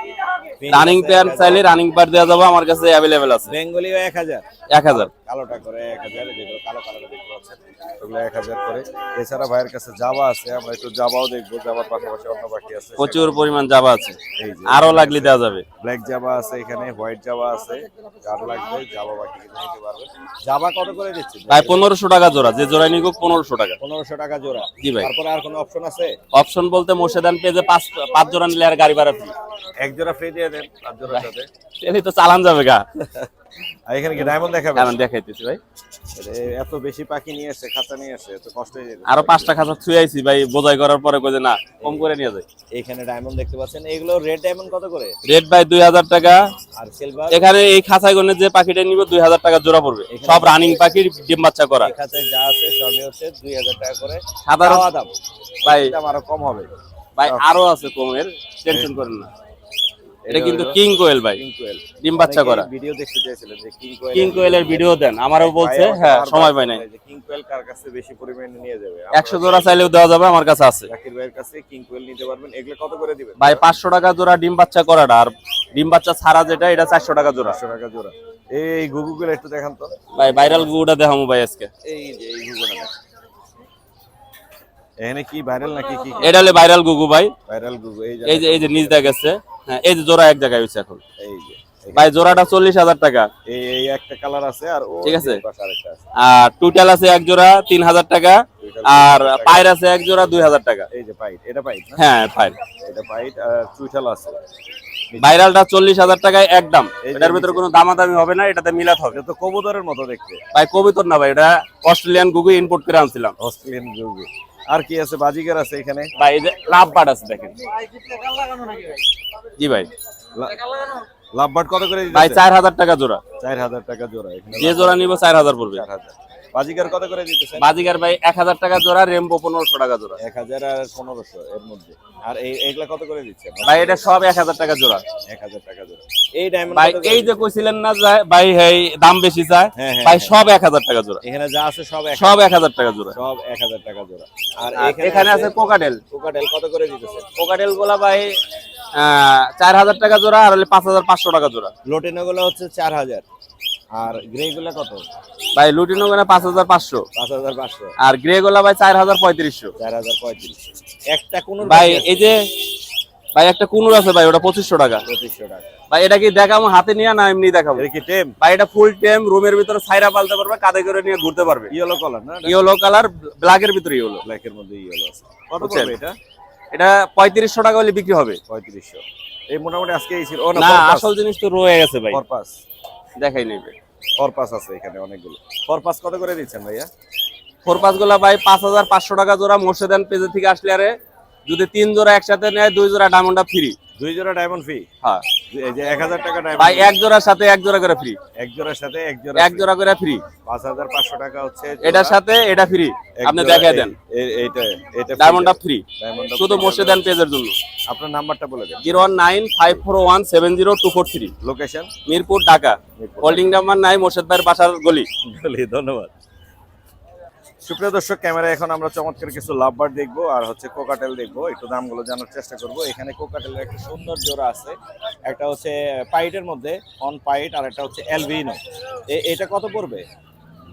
[SPEAKER 3] রানিং পেয়ার চাইলে রানিং পেয়ার দেওয়া যাবে, আমার কাছে অ্যাভেলেবেল আছে।
[SPEAKER 1] বেঙ্গলিও 1000।
[SPEAKER 3] 1,000
[SPEAKER 1] কালোটা করে 1000, যেগুলো কালো কালার দেখতে পাচ্ছেন ওগুলো 1000 করে। এছাড়া ভাইয়ের কাছে জাবা আছে, আমরা একটু জাবাও দেখবো। জাবার পাশাপাশি অন্য পাখি আছে,
[SPEAKER 3] প্রচুর পরিমাণ জাবা আছে,
[SPEAKER 1] এই যে
[SPEAKER 3] আরো লাগলে দেওয়া যাবে।
[SPEAKER 1] ব্ল্যাক জাবা আছে, এখানে হোয়াইট জাবা আছে। যার লাগবে জাবা পাখি কিনে নিতে পারবেন। জাবা কত করে দিচ্ছি
[SPEAKER 3] ভাই 1,500 টাকা জোড়া, যে জোড়াই নিকুক 1,500 টাকা।
[SPEAKER 1] 1500 টাকা জোড়া।
[SPEAKER 3] জি ভাই।
[SPEAKER 1] তারপরে আর কোনো অপশন আছে?
[SPEAKER 3] অপশন বলতে মোর্শেদান পেজে 5 জোড়া নিলে আর গাড়ি ভাড়া ফ্রি।
[SPEAKER 1] এক জোড়া ফ্রি দিয়ে দেন 5 জোড়ার সাথে।
[SPEAKER 3] এলি তো চালান যাবে গা।
[SPEAKER 1] আর এখানে কি ডায়মন্ড দেখাবেন?
[SPEAKER 3] কারণ দেখাইতেছি ভাই,
[SPEAKER 1] এত বেশি পাখি নিয়ে আসছে, খাঁচা নিয়ে আসছে, তো কষ্ট হয়ে যেত।
[SPEAKER 3] আরো 5টা খাঁচা ছুঁয়ে আইছি ভাই, বোঝাই করার পরে কই যে না কম করে নিয়ে যায়।
[SPEAKER 1] এখানে ডায়মন্ড দেখতে পাচ্ছেন, এগুলো রেড ডায়মন্ড কত করে?
[SPEAKER 3] রেট ভাই 2,000 টাকা।
[SPEAKER 1] আর সিলভার
[SPEAKER 3] এখানে এই খাঁচায় গনে যে পাখিটা নিব 2,000 টাকা জোড়া পড়বে, সব রানিং পাখির ডিম বাচ্চা করা।
[SPEAKER 1] এই খাঁচায় যা আছে সবই হচ্ছে 2000 টাকা করে।
[SPEAKER 3] সাধারণ
[SPEAKER 1] চাওয়া দাম
[SPEAKER 3] ভাই,
[SPEAKER 1] দাম আরো কম হবে
[SPEAKER 3] ভাই আরো আছে কমের, টেনশন করেন না। এটা কিন্তু
[SPEAKER 1] হলো
[SPEAKER 3] কিং কোয়েল ভাই,
[SPEAKER 1] কিং কোয়েল।
[SPEAKER 3] ডিম বাচ্চা করা।
[SPEAKER 1] ভিডিও দেখতে চাইছিলেন যে কিং কোয়েল,
[SPEAKER 3] কিং কোয়েলের ভিডিও দেন, আমারও বলছে, হ্যাঁ সময় পাই নাই।
[SPEAKER 1] কিং কোয়েল কার কাছে বেশি পরিমাণে নিয়ে যাবে?
[SPEAKER 3] 100 জোড়া চাইলেও দেওয়া যাবে, আমার কাছে আছে।
[SPEAKER 1] জাকির ভাইয়ের কাছে কিং কোয়েল নিতে পারবেন। এগুলো কত করে দিবেন
[SPEAKER 3] ভাই 500 টাকা জোড়া ডিম বাচ্চা করাটা, আর ডিম বাচ্চা ছাড়া যেটা এটা 400 টাকা জোড়া।
[SPEAKER 1] 500 টাকা জোড়া। এই গুগুগুলো একটু দেখান তো।
[SPEAKER 3] ভাই ভাইরাল গুটা দেখামু ভাই আজকে।
[SPEAKER 1] এই যে এই গুগুটা দেখান। এখানে কি ভাইরাল নাকি কি?
[SPEAKER 3] এটা হলে ভাইরাল গুগু ভাই।
[SPEAKER 1] ভাইরাল গুগু।
[SPEAKER 3] এই যে নিচ দেখা গেছে, হ্যাঁ এই যে জোড়া এক জায়গায় হইছে এখন।
[SPEAKER 1] এই যে
[SPEAKER 3] ভাই জোড়াটা 40,000 টাকা।
[SPEAKER 1] এই একটা কালার আছে, আর ও
[SPEAKER 3] ঠিক আছে।
[SPEAKER 1] পাশে আরেকটা আছে।
[SPEAKER 3] আর টুইটাল আছে এক জোড়া 3,000 টাকা, আর পাইর আছে এক জোড়া 2,000 টাকা।
[SPEAKER 1] এই যে পাইট, এটা পাইট না?
[SPEAKER 3] হ্যাঁ পাইর।
[SPEAKER 1] এটা পাইট আর চুইঠাল আছে।
[SPEAKER 3] ভাইরালটা 40,000 টাকায় একদম,
[SPEAKER 1] এই যে
[SPEAKER 3] এটার ভিতরে কোনো দামাদামি হবে না, এটাতে মিলাত হবে।
[SPEAKER 1] এটা তো কবুতরের মতো দেখতে।
[SPEAKER 3] ভাই কবিতর না ভাই, এটা অস্ট্রেলিয়ান গুগু ইম্পোর্ট করে আনছিলাম।
[SPEAKER 1] অস্ট্রেলিয়ান গুগু। আর কি আছে? বাজিকার আছে এখানে।
[SPEAKER 3] ভাই এই যে লাভ বার্ড আছে দেখেন। জি ভাই।
[SPEAKER 1] লাভবার্ড কত করে দিতেছে?
[SPEAKER 3] ভাই 4,000 টাকা জোড়া,
[SPEAKER 1] 4000 টাকা জোড়া। এখানে
[SPEAKER 3] যে জোড়া নিব 4,000 পড়বে।
[SPEAKER 1] 4000। বাজিকার কত করে দিতেছে?
[SPEAKER 3] বাজিগার ভাই 1,000 টাকা জোড়া, রেমবো 1,500 টাকা জোড়া।
[SPEAKER 1] 1000 আর 1500 এর মধ্যে। আর এইগুলা কত করে দিচ্ছে?
[SPEAKER 3] ভাই এটা সব 1,000 টাকা জোড়া।
[SPEAKER 1] 1000 টাকা জোড়া। এই ডায়মন্ড
[SPEAKER 3] ভাই এই যে কইছিলেন না ভাই এই দাম বেশি চায়,
[SPEAKER 1] হ্যাঁ,
[SPEAKER 3] ভাই সব 1,000 টাকা জোড়া।
[SPEAKER 1] এখানে যা আছে সব
[SPEAKER 3] সব 1,000 টাকা জোড়া।
[SPEAKER 1] সব 1000 টাকা জোড়া। আর
[SPEAKER 3] আর এখানে আছে কোকাটেল।
[SPEAKER 1] কোকাটেল কত করে দিতেছে?
[SPEAKER 3] কোকাটেল গুলা ভাই 4,000 টাকা জোড়া, আর হলে 5,500 টাকা জোড়া।
[SPEAKER 1] লোটেনো গুলো হচ্ছে 4000। আর গ্রে গুলা কত?
[SPEAKER 3] ভাই লুটিনো গুলা 5,500,
[SPEAKER 1] 5500।
[SPEAKER 3] আর গ্রে গুলা ভাই 4,3500।
[SPEAKER 1] 4035। একটা কোন
[SPEAKER 3] ভাই এই যে ভাই একটা কুনুর আছে ভাই, ওটা 2500 টাকা।
[SPEAKER 1] 2500 টাকা।
[SPEAKER 3] ভাই এটা কি দেখাবো হাতে নিয়ে না এমনি দেখাবো?
[SPEAKER 1] এটা কি টেম?
[SPEAKER 3] ভাই এটা ফুল টেম, রুমের ভিতরে ছাইরা পালতে পারবে, কাঁধে করে নিয়ে ঘুরতে পারবে।
[SPEAKER 1] ইয়েলো কালার না?
[SPEAKER 3] ইয়েলো কালার, ব্ল্যাকের ভিতরে ইয়েলো।
[SPEAKER 1] ব্ল্যাক এর মধ্যে ইয়েলো আছে। কত
[SPEAKER 3] বুঝছেন?
[SPEAKER 1] পড়বে এটা?
[SPEAKER 3] এটা 3500 টাকা হলে বিক্রি হবে।
[SPEAKER 1] 3500। এই মোটামুটি আজকে এই ছিল। ও
[SPEAKER 3] না, আসল জিনিস তো রয়ে গেছে ভাই,
[SPEAKER 1] পারপাস
[SPEAKER 3] দেখাই নেবে।
[SPEAKER 1] পারপাস আছে এখানে অনেকগুলো। পারপাস কত করে দিচ্ছেন ভাইয়া?
[SPEAKER 3] 4-5 গুলা ভাই 5500 টাকা জোড়া। মোর্শেদান পেজে থেকে আসলে আরে যদি 3 জোড়া একসাথে নেয় 2 জোড়া ডায়মন্ডটা ফ্রি।
[SPEAKER 1] 2 জোড়া ডায়মন্ড ফ্রি।
[SPEAKER 3] হ্যাঁ
[SPEAKER 1] এই যে 1000 টাকা ডায়মন্ড
[SPEAKER 3] ভাই, এক জোড়ার সাথে এক জোড়া করে ফ্রি।
[SPEAKER 1] এক জোড়ার সাথে এক
[SPEAKER 3] এক জোড়া করে ফ্রি।
[SPEAKER 1] 5500 টাকা হচ্ছে
[SPEAKER 3] এটার সাথে এটা ফ্রি। আপনি দেখাই দেন,
[SPEAKER 1] এইটা
[SPEAKER 3] ডায়মন্ডটা ফ্রি
[SPEAKER 1] ডায়মন্ডটা
[SPEAKER 3] শুধু মোর্শেদান পেজের জন্য।
[SPEAKER 1] আপনার নাম্বারটা বলে দেন।
[SPEAKER 3] 01954170243।
[SPEAKER 1] Location
[SPEAKER 3] Mirpur, Dhaka. Holding number নাই, মোর্শেদ ভাইয়ের বাসার গলি।
[SPEAKER 1] ধন্যবাদ। সুপ্রিয় দর্শক, ক্যামেরায় এখন আমরা চমৎকার কিছু লাভবার্ড দেখবো আর হচ্ছে কোকাটেল দেখবো। একটু দামগুলো জানার চেষ্টা করব। এখানে কোকাটেলের একটা সুন্দর জোড়া আছে, একটা হচ্ছে পাইটের মধ্যে অন পাইট আর একটা হচ্ছে অ্যালবিনো। এটা কত পড়বে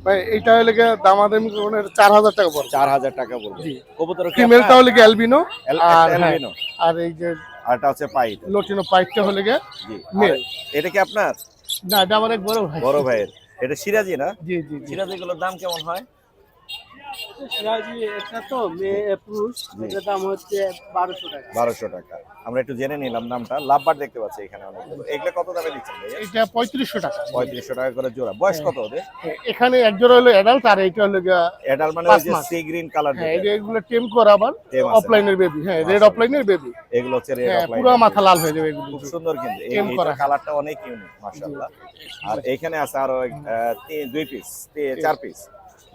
[SPEAKER 2] ভাই এইটা হলে গিয়ে দামাদামি করে 4000 টাকা পড়বে।
[SPEAKER 1] 4000 টাকা পড়বে।
[SPEAKER 2] জি।
[SPEAKER 1] কবুতর কি
[SPEAKER 2] ফিমেলটা হলে গিয়ে অ্যালবিনো আর
[SPEAKER 1] অ্যালবিনো
[SPEAKER 2] আর এই যে
[SPEAKER 1] আরটা হচ্ছে পাইট।
[SPEAKER 2] লটিনো পাইটটা হলে গিয়ে
[SPEAKER 1] জি।
[SPEAKER 2] মেল।
[SPEAKER 1] এটা কি আপনার?
[SPEAKER 2] না, এটা আমার এক বড় ভাই।
[SPEAKER 1] বড় ভাইয়ের। এটা সিরাজি না?
[SPEAKER 2] জি জি জি।
[SPEAKER 1] সিরাজিগুলোর দাম কেমন হয়?
[SPEAKER 2] সিরাজি এটা তো মেয়ে পুরুষ, এটার দাম হচ্ছে 1200 টাকা।
[SPEAKER 1] 1200 টাকা। আমরা একটু জেনে নিলাম দামটা। লাভবার্ড দেখতে পাচ্ছি এখানে অনেকগুলো। এগুলো কত দামে দিচ্ছেন ভাইয়া?
[SPEAKER 2] এটা 3500 টাকা।
[SPEAKER 1] 3500 টাকা করে জোড়া। বয়স কত ওদের?
[SPEAKER 2] এখানে এক জোড়া হলো অ্যাডাল্ট আর এইটা হলো গিয়া
[SPEAKER 1] অ্যাডাল্ট মানে ওই
[SPEAKER 2] 5
[SPEAKER 1] যে
[SPEAKER 2] মাস।
[SPEAKER 1] Sea green colour.
[SPEAKER 2] হ্যাঁ, এগুলো টেম করা আবার
[SPEAKER 1] Tame আছে।
[SPEAKER 2] অফলাইনের বেবি। হ্যাঁ, রেড অফলাইনের বেবি।
[SPEAKER 1] এগুলো হচ্ছে রেড
[SPEAKER 2] হ্যাঁ,
[SPEAKER 1] অফলাইন।
[SPEAKER 2] পুরো মাথা লাল হয়ে যাবে এগুলো।
[SPEAKER 1] খুব সুন্দর কিন্তু এই
[SPEAKER 2] Tame করা।
[SPEAKER 1] কালারটা অনেক ইউনিক মাশাআল্লাহ। আর এখানে আছে আরো 2 পিস 4 পিস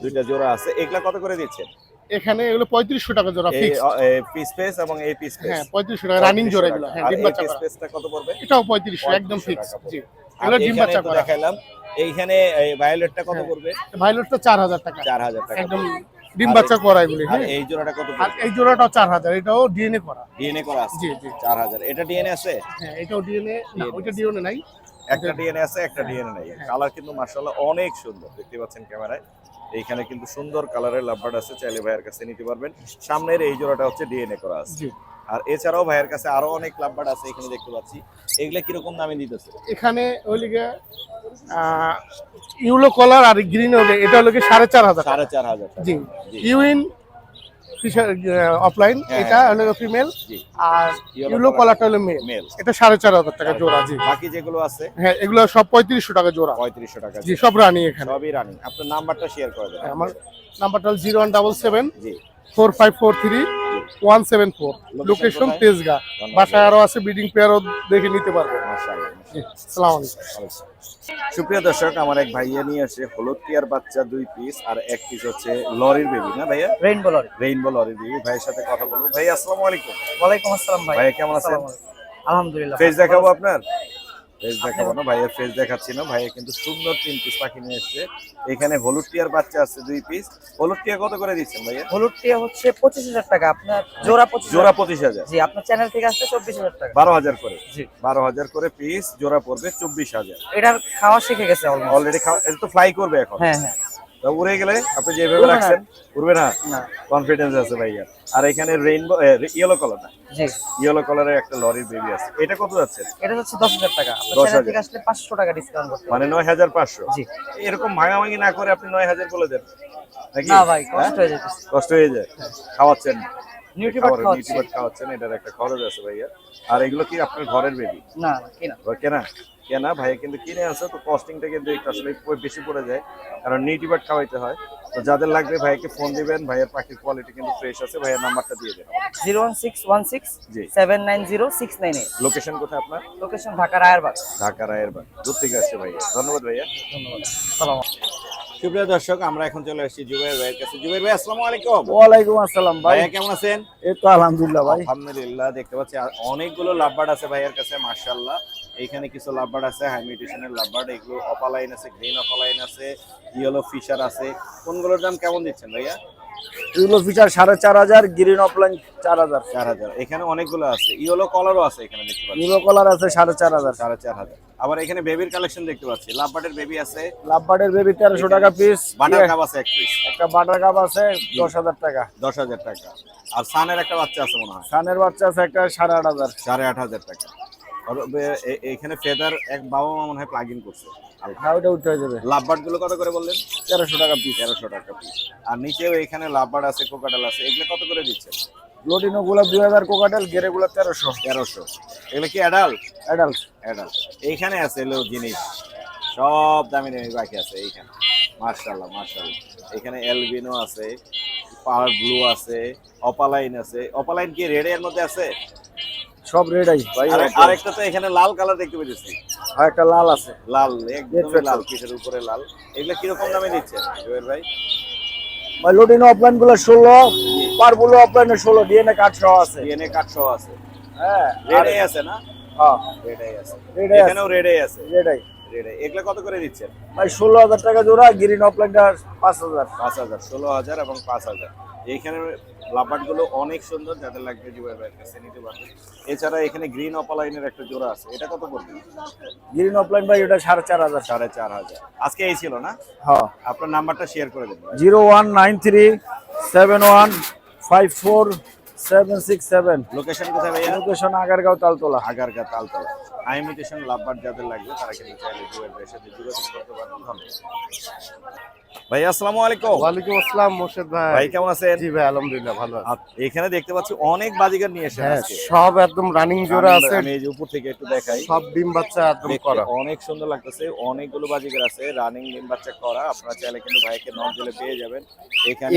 [SPEAKER 1] দুইটা জোড়া আছে। এগুলা কত করে দিচ্ছেন?
[SPEAKER 2] এখানে এগুলো 3500 টাকা জোড়া ফিক্স।
[SPEAKER 1] এই পিস পেস এবং এই পিস পেস।
[SPEAKER 2] হ্যাঁ, 3500 টাকা রানিং জোড়া এগুলো। হ্যাঁ, ডিম বাচ্চা
[SPEAKER 1] পিস
[SPEAKER 2] করা।
[SPEAKER 1] পেসটা কত পড়বে?
[SPEAKER 2] এটাও 3500 একদম
[SPEAKER 1] 3500
[SPEAKER 2] ফিক্স।
[SPEAKER 1] টাকা পড়বে।
[SPEAKER 2] জি।
[SPEAKER 1] আর
[SPEAKER 2] এগুলো ডিম
[SPEAKER 1] এখানে
[SPEAKER 2] বাচ্চা
[SPEAKER 1] তো
[SPEAKER 2] করা।
[SPEAKER 1] দেখাইলাম। এইখানে এই ভায়োলেটটা কত
[SPEAKER 2] হ্যাঁ।
[SPEAKER 1] পড়বে?
[SPEAKER 2] ভায়োলেটটা 4000 টাকা।
[SPEAKER 1] 4000 টাকা।
[SPEAKER 2] একদম ডিম বাচ্চা করা এগুলো।
[SPEAKER 1] আর
[SPEAKER 2] হ্যাঁ,
[SPEAKER 1] এই জোড়াটা কত
[SPEAKER 2] আর
[SPEAKER 1] পড়বে?
[SPEAKER 2] এই জোড়াটাও 4000, এটাও ডিএনএ করা।
[SPEAKER 1] ডিএনএ করা আছে।
[SPEAKER 2] জি জি।
[SPEAKER 1] 4000। এটা ডিএনএ আছে?
[SPEAKER 2] হ্যাঁ, এটাও ডিএনএ না, ওইটা ডিএনএ নাই।
[SPEAKER 1] একটা ডিএনএ আছে, একটা ডিএনএ নাই। কালার কিন্তু মাশাআল্লাহ অনেক সুন্দর। দেখতে পাচ্ছেন ক্যামেরায়। এইখানে কিন্তু সুন্দর কালারের লাভবার্ড আছে, চাইলে ভাইয়ের কাছে নিতে পারবেন। সামনের এই জোড়াটা হচ্ছে ডিএনএ করা আছে।
[SPEAKER 2] জি।
[SPEAKER 1] আর এছাড়াও ভাইয়ের কাছে আরো অনেক লাভবার্ড আছে এখানে দেখতে পাচ্ছি। এগুলা কিরকম দামে দিতেছে?
[SPEAKER 2] এখানে ওই লিগে ইউলো কলার আর গ্রিন হবে, এটা হলো কি 4500 টাকা।
[SPEAKER 1] 4500 টাকা।
[SPEAKER 2] জি। ইউইন ফিশার অফলাইন,
[SPEAKER 1] হ্যাঁ,
[SPEAKER 2] এটা
[SPEAKER 1] হ্যাঁ।
[SPEAKER 2] হলো ফিমেল
[SPEAKER 1] জি।
[SPEAKER 2] আর
[SPEAKER 1] Yellow
[SPEAKER 2] ইউলো
[SPEAKER 1] color-
[SPEAKER 2] কলারটা হলো মেল।
[SPEAKER 1] মেল।
[SPEAKER 2] এটা 4500 টাকা জোড়া। জি।
[SPEAKER 1] বাকি যেগুলো আছে
[SPEAKER 2] হ্যাঁ, এগুলো সব 3500 টাকা জোড়া।
[SPEAKER 1] 3500 টাকা।
[SPEAKER 2] জি, সব রানি এখানে।
[SPEAKER 1] সবই রানিং। আপনার নাম্বারটা শেয়ার করে দেন।
[SPEAKER 2] আমার নাম্বারটা 0177
[SPEAKER 1] জি।
[SPEAKER 2] 4543 174। লোকেশন
[SPEAKER 1] কোথায়?
[SPEAKER 2] তেজগাঁ।
[SPEAKER 1] ধন্যবাদ।
[SPEAKER 2] বাসায় আরো আছে, ব্রিডিং পেয়ারও দেখে নিতে পারবে।
[SPEAKER 1] মাশাআল্লাহ।
[SPEAKER 2] জি, আসসালামু আলাইকুম।
[SPEAKER 1] সুপ্রিয় দর্শক, আমার এক ভাইয়া নিয়ে আসে হলুদ টিয়ার বাচ্চা 2 পিস আর 1 পিস হচ্ছে লরির বেবি না ভাইয়া?
[SPEAKER 5] Rainbow lorry.
[SPEAKER 1] রেইনবো লরির বেবি। ভাইয়ের সাথে কথা বলবো। ভাই আসসালামু আলাইকুম।
[SPEAKER 5] ওয়ালাইকুম আসসালাম ভাই।
[SPEAKER 1] ভাইয়া কেমন আছেন?
[SPEAKER 5] আলহামদুলিল্লাহ।
[SPEAKER 1] ফেস দেখাবো আপনার? ফেস দেখাবো না, ভাইয়ের ফেস দেখাচ্ছি না। ভাইয়া কিন্তু সুন্দর 3 পিস পাখি নিয়ে এসেছে। এখানে হলুদ টিয়ার বাচ্চা আছে 2 পিস। হলুদ টিয়া কত করে দিচ্ছেন ভাইয়া?
[SPEAKER 5] হলুদ টিয়া হচ্ছে 25000 টাকা। আপনার জোড়া 25,000।
[SPEAKER 1] জোড়া 25000।
[SPEAKER 5] জি, আপনার চ্যানেল থেকে আসলে 24000 টাকা।
[SPEAKER 1] 12000 করে।
[SPEAKER 5] জি।
[SPEAKER 1] 12000 করে পিস, জোড়া পড়বে 24000।
[SPEAKER 5] এটার খাওয়া শিখে গেছে অলমোস্ট।
[SPEAKER 1] অলরেডি এটা তো ফ্লাই করবে এখন।
[SPEAKER 5] হ্যাঁ হ্যাঁ।
[SPEAKER 1] তো উড়ে গেলে আপনি যেভাবে
[SPEAKER 5] উড়বে না।
[SPEAKER 1] রাখছেন উড়বে না?
[SPEAKER 5] না।
[SPEAKER 1] কনফিডেন্স আছে ভাইয়া। আর এখানে রেইনবো ইয়েলো কালার না,
[SPEAKER 5] জি।
[SPEAKER 1] ইয়েলো কালারের একটা লরির বেবি আছে। এটা কত যাচ্ছে?
[SPEAKER 5] এটা হচ্ছে 10000 টাকা। আপনার
[SPEAKER 1] 10,000
[SPEAKER 5] চ্যানেল থেকে আসলে 500 টাকা ডিসকাউন্ট করতে
[SPEAKER 1] মানে 9500।
[SPEAKER 5] জি।
[SPEAKER 1] এরকম ভাঙাভাঙি না করে আপনি 9000 বলে দেন নাকি?
[SPEAKER 5] না ভাই, কষ্ট
[SPEAKER 1] হ্যাঁ?
[SPEAKER 5] হয়ে যাচ্ছে।
[SPEAKER 1] কষ্ট হয়ে যায়। খাওয়াচ্ছেন
[SPEAKER 5] নিউট্রিবার্ড খাওয়াচ্ছি।
[SPEAKER 1] নিউট্রিবার্ড খাওয়াচ্ছেন, এটার একটা খরচ আছে ভাইয়া। আর এগুলো কি আপনার ঘরের বেবি?
[SPEAKER 5] না না, কিনা।
[SPEAKER 1] কেনা কেনা ভাইয়া কিন্তু কিনে আছে, তো কস্টিংটা কিন্তু একটু আসলে বেশি পড়ে যায়, কারণ নিউট্রিবার্ড খাওয়াইতে হয়। তো যাদের লাগবে ভাইকে ফোন দিবেন। ভাইয়ের পাখির কোয়ালিটি কিন্তু ফ্রেশ আছে। ভাইয়ের নাম্বারটা দিয়ে দেন।
[SPEAKER 5] 01616
[SPEAKER 1] জি।
[SPEAKER 5] 790698।
[SPEAKER 1] লোকেশন কোথায় আপনার?
[SPEAKER 5] লোকেশন ঢাকা রায়েরবাগ।
[SPEAKER 1] ঢাকা রায়েরবাগ। দূর থেকে আসছে ভাইয়া। ধন্যবাদ ভাইয়া।
[SPEAKER 5] ধন্যবাদ। সালাম।
[SPEAKER 1] সুপ্রিয় দর্শক, আমরা এখন চলে আসছি জুবাইর ভাইয়ের কাছে। জুবাইর ভাই আসসালামু আলাইকুম।
[SPEAKER 2] ওয়ালাইকুম আসসালাম ভাই।
[SPEAKER 1] ভাইয়া কেমন আছেন?
[SPEAKER 2] এই তো আলহামদুলিল্লাহ ভাই।
[SPEAKER 1] আলহামদুলিল্লাহ। দেখতে পাচ্ছি আর অনেকগুলো লাভবার্ড আছে ভাইয়ের কাছে মাশাআল্লাহ। এইখানে কিছু লাভবার্ড আছে হাই মিউটেশনের লাভবার্ড। এগুলো অপালাইন আছে, গ্রিন অপালাইন আছে, ইয়েলো ফিশার আছে। কোনগুলোর দাম কেমন দিচ্ছেন ভাইয়া?
[SPEAKER 2] Yellow feature 4500, green offline 4000।
[SPEAKER 1] 4000। এখানে অনেকগুলো আছে, ইয়েলো কলারও আছে এখানে দেখতে পাচ্ছি।
[SPEAKER 2] ইউলো কলার আছে 4500।
[SPEAKER 1] 4500। আবার এখানে বেবির কালেকশন দেখতে পাচ্ছি। লাভবার্ডের বেবি আছে,
[SPEAKER 2] লাভবার্ডের বেবি 1300 টাকা পিস।
[SPEAKER 1] বাটার কাপ আছে 1 পিস,
[SPEAKER 2] একটা বাটার কাপ আছে 10000 টাকা।
[SPEAKER 1] 10000 টাকা। আর সানের একটা বাচ্চা আছে মনে হয়,
[SPEAKER 2] সানের বাচ্চা আছে একটা 8500।
[SPEAKER 1] 8500 টাকা। আর এখানে ফেদার এক বাবা মা মনে হয় প্লাগ ইন করছে।
[SPEAKER 2] হ্যাঁ, ওটা উঠে যাবে।
[SPEAKER 1] লাভবার্ড গুলো কত করে বললেন?
[SPEAKER 2] 1300 টাকা পিস।
[SPEAKER 1] 1300 টাকা পিস। আর নিচেও এখানে লাভবার্ড আছে, কোকাটাল আছে। এগুলো কত করে দিচ্ছেন?
[SPEAKER 7] লোটিনো গুলা 2000, কোকাটেল গেরে গুলা 1300।
[SPEAKER 1] 1300। এগুলো কি অ্যাডাল্ট?
[SPEAKER 7] অ্যাডাল্ট।
[SPEAKER 1] অ্যাডাল্ট। এইখানে আছে এলো জিনিস, সব দামি দামি পাখি আছে এইখানে। মাশাআল্লাহ মাশাআল্লাহ। এখানে এলবিনো আছে, পাওয়ার ব্লু আছে, অপালাইন আছে। অপালাইন কি রেড এর মধ্যে আছে?
[SPEAKER 7] সব রেডাই ভাই।
[SPEAKER 1] আরেকটা তো এখানে লাল কালার দেখতে পেয়েছি।
[SPEAKER 7] আর একটা লাল আছে,
[SPEAKER 1] লাল, একদম লাল, পিঠের উপরে লাল। এগুলা কিরকম দামে দিচ্ছেন জুয়েল ভাই?
[SPEAKER 7] ভাই লোটিনো অফলাইন গুলো 16, পারগুলো অফলাইনে 16, ডিএনএ কার্ড সহ আছে।
[SPEAKER 1] ডিএনএ কার্ড সহ আছে।
[SPEAKER 7] হ্যাঁ,
[SPEAKER 1] রেডাই আছে না?
[SPEAKER 7] হ্যাঁ
[SPEAKER 1] রেডাই আছে।
[SPEAKER 7] রেডাই আছে,
[SPEAKER 1] এখানেও রেডাই আছে।
[SPEAKER 7] রেডাই।
[SPEAKER 1] রেডাই। এগুলা কত করে দিচ্ছেন?
[SPEAKER 7] ভাই 16000 টাকা জোড়া, গ্রিন অফলাইনটা 5000।
[SPEAKER 1] 5000, 16000 এবং 5000। এইখানে লাভবার্ড গুলো অনেক সুন্দর, যাদের লাগবে জুয়েল ভাইয়ের কাছে নিতে পারবেন। এছাড়া এখানে গ্রিন অপালাইনের একটা জোড়া আছে, এটা কত পড়বে?
[SPEAKER 7] গ্রিন অফলাইন ভাই ওটা 4500।
[SPEAKER 1] 4500। আজকে এই ছিল না?
[SPEAKER 7] হ্যাঁ।
[SPEAKER 1] আপনার নাম্বারটা শেয়ার করে দেন।
[SPEAKER 7] 019371546767।
[SPEAKER 1] লোকেশন কোথায় ভাইয়া?
[SPEAKER 7] Location Agargaon Taltala.
[SPEAKER 1] Agargaon Taltala. Imitation lovebird যাদের লাগবে তারা কিন্তু চাইলে জুয়েল ভাইয়ের সাথে যোগাযোগ করতে পারেন। ধন্যবাদ ভাই। আসসালামু আলাইকুম।
[SPEAKER 8] ওয়ালাইকুম আসসালাম মোর্শেদ ভাই।
[SPEAKER 1] ভাই কেমন আছেন?
[SPEAKER 8] জি ভাই আলহামদুলিল্লাহ ভালো আছি।
[SPEAKER 1] এখানে দেখতে পাচ্ছি অনেক বাজিগার নিয়ে এসেছেন
[SPEAKER 8] হ্যাঁ,
[SPEAKER 1] আজকে।
[SPEAKER 8] সব একদম রানিং জোড়া আছে।
[SPEAKER 1] আমি এই যে উপর থেকে একটু দেখাই,
[SPEAKER 8] সব ডিম বাচ্চা একদম
[SPEAKER 1] দেখতে
[SPEAKER 8] করা।
[SPEAKER 1] অনেক সুন্দর লাগতেছে। অনেকগুলো বাজিগার আছে, রানিং ডিম বাচ্চা করা। আপনারা চাইলে কিন্তু ভাইকে নক দিলে পেয়ে যাবেন।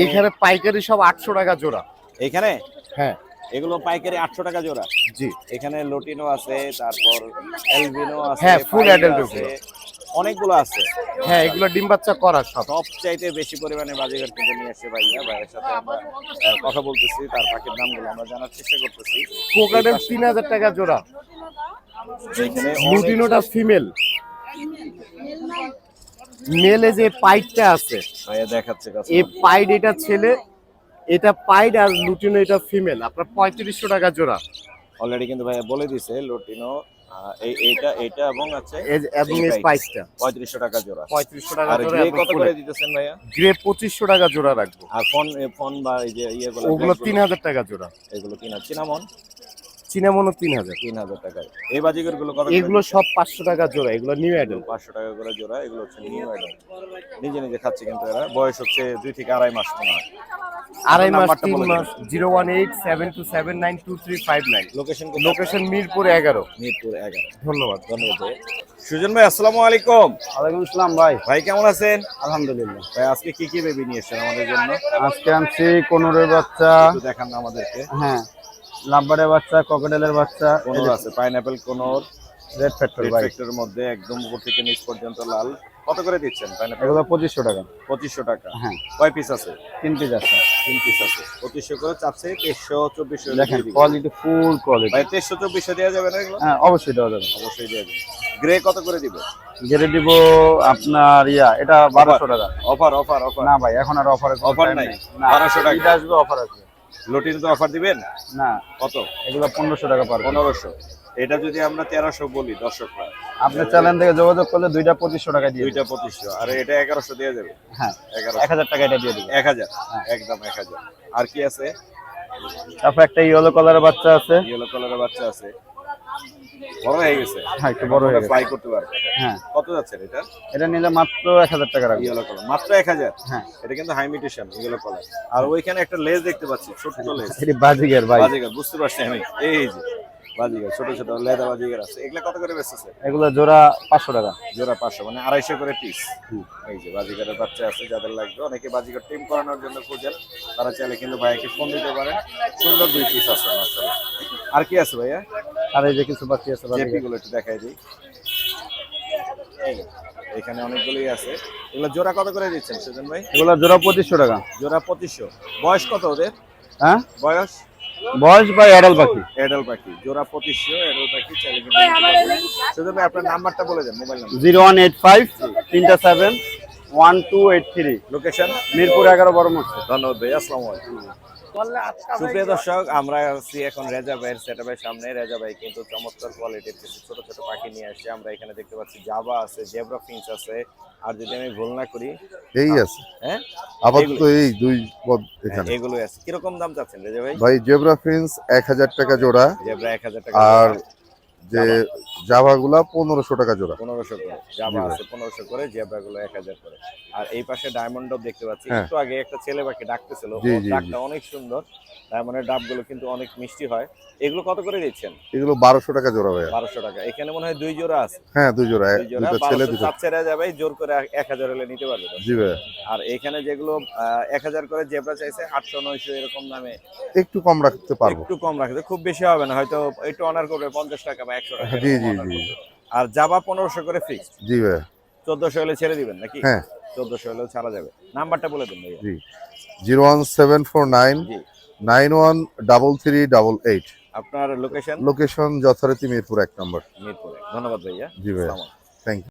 [SPEAKER 8] এখানে পাইকারি সব 800 টাকা জোড়া।
[SPEAKER 1] এখানে
[SPEAKER 8] হ্যাঁ,
[SPEAKER 1] এগুলো পাইকারি 800 টাকা জোড়া।
[SPEAKER 8] জি।
[SPEAKER 1] এখানে লোটিনো আছে, তারপর এলবিনো আছে,
[SPEAKER 8] হ্যাঁ, ফুল
[SPEAKER 1] পাইকারি
[SPEAKER 8] অ্যাডাল্ট
[SPEAKER 1] আছে,
[SPEAKER 8] এগুলো।
[SPEAKER 1] অনেকগুলো আছে।
[SPEAKER 8] হ্যাঁ, এগুলো ডিম বাচ্চা করা সব।
[SPEAKER 1] সবচাইতে বেশি পরিমাণে বাজিগার কিন্তু নিয়ে আসছে ভাইয়া। ভাইয়ের সাথে আমরা কথা বলতেছি, তার পাখির নামগুলো আমরা জানার চেষ্টা করতেছি।
[SPEAKER 8] কোকাটেল 3000 টাকা জোড়া।
[SPEAKER 1] এখানে
[SPEAKER 8] লুটিনোটা ফিমেল। মেলে যে পাইডটা আছে,
[SPEAKER 1] ভাইয়া দেখাচ্ছে কাছে।
[SPEAKER 8] এই পাইড এটা ছেলে, এটা পাইড, আর লুটিনো এটা ফিমেল। আপনার 3500 টাকা জোড়া।
[SPEAKER 1] অলরেডি কিন্তু ভাইয়া বলে দিছে লোটিনো এইটা এবং আছে
[SPEAKER 8] এবং এই স্পাইসটা
[SPEAKER 1] 3500 টাকা জোড়া।
[SPEAKER 8] 3500 টাকা
[SPEAKER 1] আর
[SPEAKER 8] জোড়া।
[SPEAKER 1] গ্রে কত করে দিতেছেন ভাইয়া?
[SPEAKER 8] গ্রে 2500 টাকা জোড়া রাখবো।
[SPEAKER 1] আর ফোন বা এই যে ইয়েগুলো
[SPEAKER 8] ওগুলো 3000 টাকা জোড়া।
[SPEAKER 1] এগুলো কিনা চিনামন
[SPEAKER 8] চিনামনও 3000।
[SPEAKER 1] 3000 টাকায়। এই বাজিগর গুলো কত?
[SPEAKER 8] এগুলো সব 500 টাকা জোড়া। এগুলো নিউ অ্যাডাল্ট।
[SPEAKER 1] 500 টাকা করে জোড়া। এগুলো হচ্ছে নিউ আইটেম। নিজে নিজে খাচ্ছে কিন্তু এরা। বয়স হচ্ছে 2 থেকে 2.5 মাস মনে হয়।
[SPEAKER 8] আড়াই মাস,
[SPEAKER 1] নাম্বারটা
[SPEAKER 8] 3
[SPEAKER 1] বলে
[SPEAKER 8] মাস। 01872792359।
[SPEAKER 1] Location
[SPEAKER 8] location Mirpur 11।
[SPEAKER 1] মিরপুর 11।
[SPEAKER 8] ধন্যবাদ।
[SPEAKER 1] ধন্যবাদ ভাই। সুজন ভাই আসসালামু আলাইকুম।
[SPEAKER 7] ওয়ালাইকুম আসসালাম ভাই।
[SPEAKER 1] ভাই কেমন আছেন?
[SPEAKER 7] আলহামদুলিল্লাহ।
[SPEAKER 1] ভাই আজকে কি কি বেবি নিয়ে এসেছেন আমাদের জন্য?
[SPEAKER 7] আজকে আনছি কোনরের বাচ্চা,
[SPEAKER 1] একটু দেখান না আমাদেরকে।
[SPEAKER 7] হ্যাঁ লাম্বারের বাচ্চা, ককটেলের বাচ্চা,
[SPEAKER 1] কোনর আছে, পাইনাপেল কোনর,
[SPEAKER 7] রেড ফ্যাক্টর
[SPEAKER 1] রেড
[SPEAKER 7] ভাই।
[SPEAKER 1] ফ্যাক্টরের মধ্যে একদম উপর থেকে নিচ পর্যন্ত লাল। কত করে দিচ্ছেন পাইনাপেল?
[SPEAKER 7] এগুলো 2500 টাকা।
[SPEAKER 1] 2500 টাকা।
[SPEAKER 7] হ্যাঁ।
[SPEAKER 1] কয় পিস আছে?
[SPEAKER 7] 3 পিস আছে।
[SPEAKER 1] 3 পিস আছে। 2500 করে চাচ্ছে, 2300 2400
[SPEAKER 7] দেখেন কোয়ালিটি, ফুল কোয়ালিটি।
[SPEAKER 1] ভাই 2300 2400 দেওয়া যাবে না এগুলো?
[SPEAKER 7] হ্যাঁ অবশ্যই দেওয়া যাবে।
[SPEAKER 1] অবশ্যই দেওয়া যাবে। গ্রে কত করে দিবে?
[SPEAKER 7] গেরে দিব আপনার এটা 1200 টাকা।
[SPEAKER 1] Offer offer offer.
[SPEAKER 7] না ভাই এখন আর অফারে
[SPEAKER 1] অফার নাই।
[SPEAKER 7] না
[SPEAKER 1] 1200 টাকা।
[SPEAKER 7] এটা আসবে অফার আছে।
[SPEAKER 1] লটিন তো অফার দিবেন?
[SPEAKER 7] না
[SPEAKER 1] কত?
[SPEAKER 7] এগুলো 1500 টাকা পার।
[SPEAKER 1] 1500। এটা যদি আমরা 1300 বলি দর্শকরা,
[SPEAKER 7] আপনি চ্যানেল থেকে যোগাযোগ করলে দুইটা 2500 টাকা দিয়ে
[SPEAKER 1] দুইটা 2500 আর এটা 1100 দেওয়া যাবে।
[SPEAKER 7] হ্যাঁ
[SPEAKER 1] 1100
[SPEAKER 7] 1000 টাকা এটা দিয়ে দিব।
[SPEAKER 1] 1000 একদম 1000। আর কি আছে?
[SPEAKER 7] তারপর একটা ইয়েলো কালারের বাচ্চা আছে।
[SPEAKER 1] ইয়েলো কালারের বাচ্চা আছে, বড় হয়ে গেছে।
[SPEAKER 7] হ্যাঁ একটু বড় হয়ে গেছে।
[SPEAKER 1] ফ্লাই করতে পারবে।
[SPEAKER 7] হ্যাঁ
[SPEAKER 1] কত যাচ্ছে এটা?
[SPEAKER 7] এটা নিলে মাত্র 1000 টাকা রাখবে।
[SPEAKER 1] ইয়েলো কালার মাত্র 1000।
[SPEAKER 7] হ্যাঁ
[SPEAKER 1] এটা কিন্তু হাই মিউটেশন ইয়েলো কালার। আর ওইখানে একটা লেজ দেখতে পাচ্ছি, ছোট লেজ।
[SPEAKER 7] এটি বাজিগার ভাই।
[SPEAKER 1] বাজিগার, বুঝতে পারছি আমি। এই যে বাজিগার, ছোট ছোট লেদা বাজিগার আছে। এগুলা কত করে বেচতেছে?
[SPEAKER 7] এগুলো জোড়া 500 টাকা।
[SPEAKER 1] জোড়া 500, মানে 250 করে পিস। এই যে বাজিগারের বাচ্চা আছে, যাদের লাগবে, অনেকে বাজিগার টিম করানোর জন্য খুঁজেন, তারা চাইলে কিন্তু ভাইকে ফোন দিতে পারেন। সুন্দর 2 পিস আছে মাশাআল্লাহ। আর কি আছে ভাইয়া?
[SPEAKER 7] আর এই যে কিছু বাকি আছে
[SPEAKER 1] জেপি
[SPEAKER 7] বাজিগার।
[SPEAKER 1] গুলো একটু দেখাই দিই। এখানে অনেকগুলোই আছে। এগুলো জোড়া কত করে দিচ্ছেন সুজন ভাই?
[SPEAKER 7] এগুলো জোড়া 2500 টাকা।
[SPEAKER 1] জোড়া 2500। বয়স কত ওদের?
[SPEAKER 7] হ্যাঁ
[SPEAKER 1] বয়স?
[SPEAKER 7] বয়স ভাই অ্যাডাল পাখি।
[SPEAKER 1] এডাল পাখি। জোড়া 2500 এডাল পাখি। চাইলে কিন্তু সুজন ভাই আপনার নাম্বারটা বলে দেন, মোবাইল নাম্বার।
[SPEAKER 7] 0185 37 1283।
[SPEAKER 1] লোকেশন
[SPEAKER 7] মিরপুর 11 বড় মসজিদ।
[SPEAKER 1] ধন্যবাদ ভাই। আসসালামু আলাইকুম। সুপ্রিয় দর্শক, আমরা আছি এখন রেজা ভাইয়ের সেটআপের সামনে। রেজা ভাই কিন্তু চমৎকার কোয়ালিটির কিছু ছোট ছোট পাখি নিয়ে আসছে। আমরা এখানে দেখতে পাচ্ছি জাভা আছে, জেব্রা ফিঞ্চ আছে, আর যদি আমি ভুল না করি
[SPEAKER 9] এই আছে।
[SPEAKER 1] হ্যাঁ
[SPEAKER 9] আপাতত এই দুই পদ এখানে।
[SPEAKER 1] এগুলোই আছে। কিরকম দাম চাচ্ছেন রেজা ভাই?
[SPEAKER 9] ভাই জেব্রা ফিন্স 1000 টাকা জোড়া,
[SPEAKER 1] জেব্রা 1000 টাকা
[SPEAKER 9] আর
[SPEAKER 1] জোড়া।
[SPEAKER 9] যে জাভাগুলা 1500 টাকা জোড়া।
[SPEAKER 1] 1500 করে জাভা আছে, 1500 করে, জেব্রা গুলো 1000 করে। আর এই পাশে ডায়মন্ড ডব দেখতে পাচ্ছি।
[SPEAKER 9] হ্যাঁ।
[SPEAKER 1] একটু আগে একটা ছেলে পাখি ডাকতেছিল,
[SPEAKER 9] জি,
[SPEAKER 1] ওর
[SPEAKER 9] জি,
[SPEAKER 1] ডাকটা অনেক সুন্দর। ডায়মন্ডের ডাবগুলো কিন্তু অনেক মিষ্টি হয়। এগুলো কত করে দিচ্ছেন?
[SPEAKER 9] এগুলো 1200 টাকা জোড়া ভাইয়া।
[SPEAKER 1] 1200 টাকা। এখানে মনে হয় 2 জোড়া আছে।
[SPEAKER 9] হ্যাঁ 2 জোড়া,
[SPEAKER 1] দুই জোড়া
[SPEAKER 9] দুটো ছেলে
[SPEAKER 1] 1200
[SPEAKER 9] দুটো।
[SPEAKER 1] চাচ্ছেরা যাবে, জোর করে 1000 হলে নিতে পারবে তো।
[SPEAKER 9] জি ভাইয়া।
[SPEAKER 1] আর এখানে যেগুলো 1000 করে জেব্রা চাইছে 800 900 এরকম দামে
[SPEAKER 9] একটু কম রাখতে পারবো।
[SPEAKER 1] একটু কম রাখতে, খুব বেশি হবে না, হয়তো একটু অনার করবে 50 টাকা বা 100 টাকা।
[SPEAKER 9] জি জি
[SPEAKER 1] honor
[SPEAKER 9] জি
[SPEAKER 1] করবে। আর জাবা 1500 করে ফিক্স।
[SPEAKER 9] জি ভাইয়া।
[SPEAKER 1] 1400 হলে ছেড়ে দিবেন নাকি?
[SPEAKER 9] হ্যাঁ
[SPEAKER 1] 1400 হলেও ছাড়া যাবে। নাম্বারটা বলে দিন ভাইয়া।
[SPEAKER 9] জি 01749
[SPEAKER 1] জি।
[SPEAKER 9] 913388।
[SPEAKER 1] আপনার লোকেশন?
[SPEAKER 9] লোকেশন যথারীতি মিরপুর 1 নম্বর।
[SPEAKER 1] মিরপুরে। ধন্যবাদ ভাইয়া।
[SPEAKER 9] জি ভাইয়া।
[SPEAKER 1] আসসালামু আলাইকুম।
[SPEAKER 9] Thank you.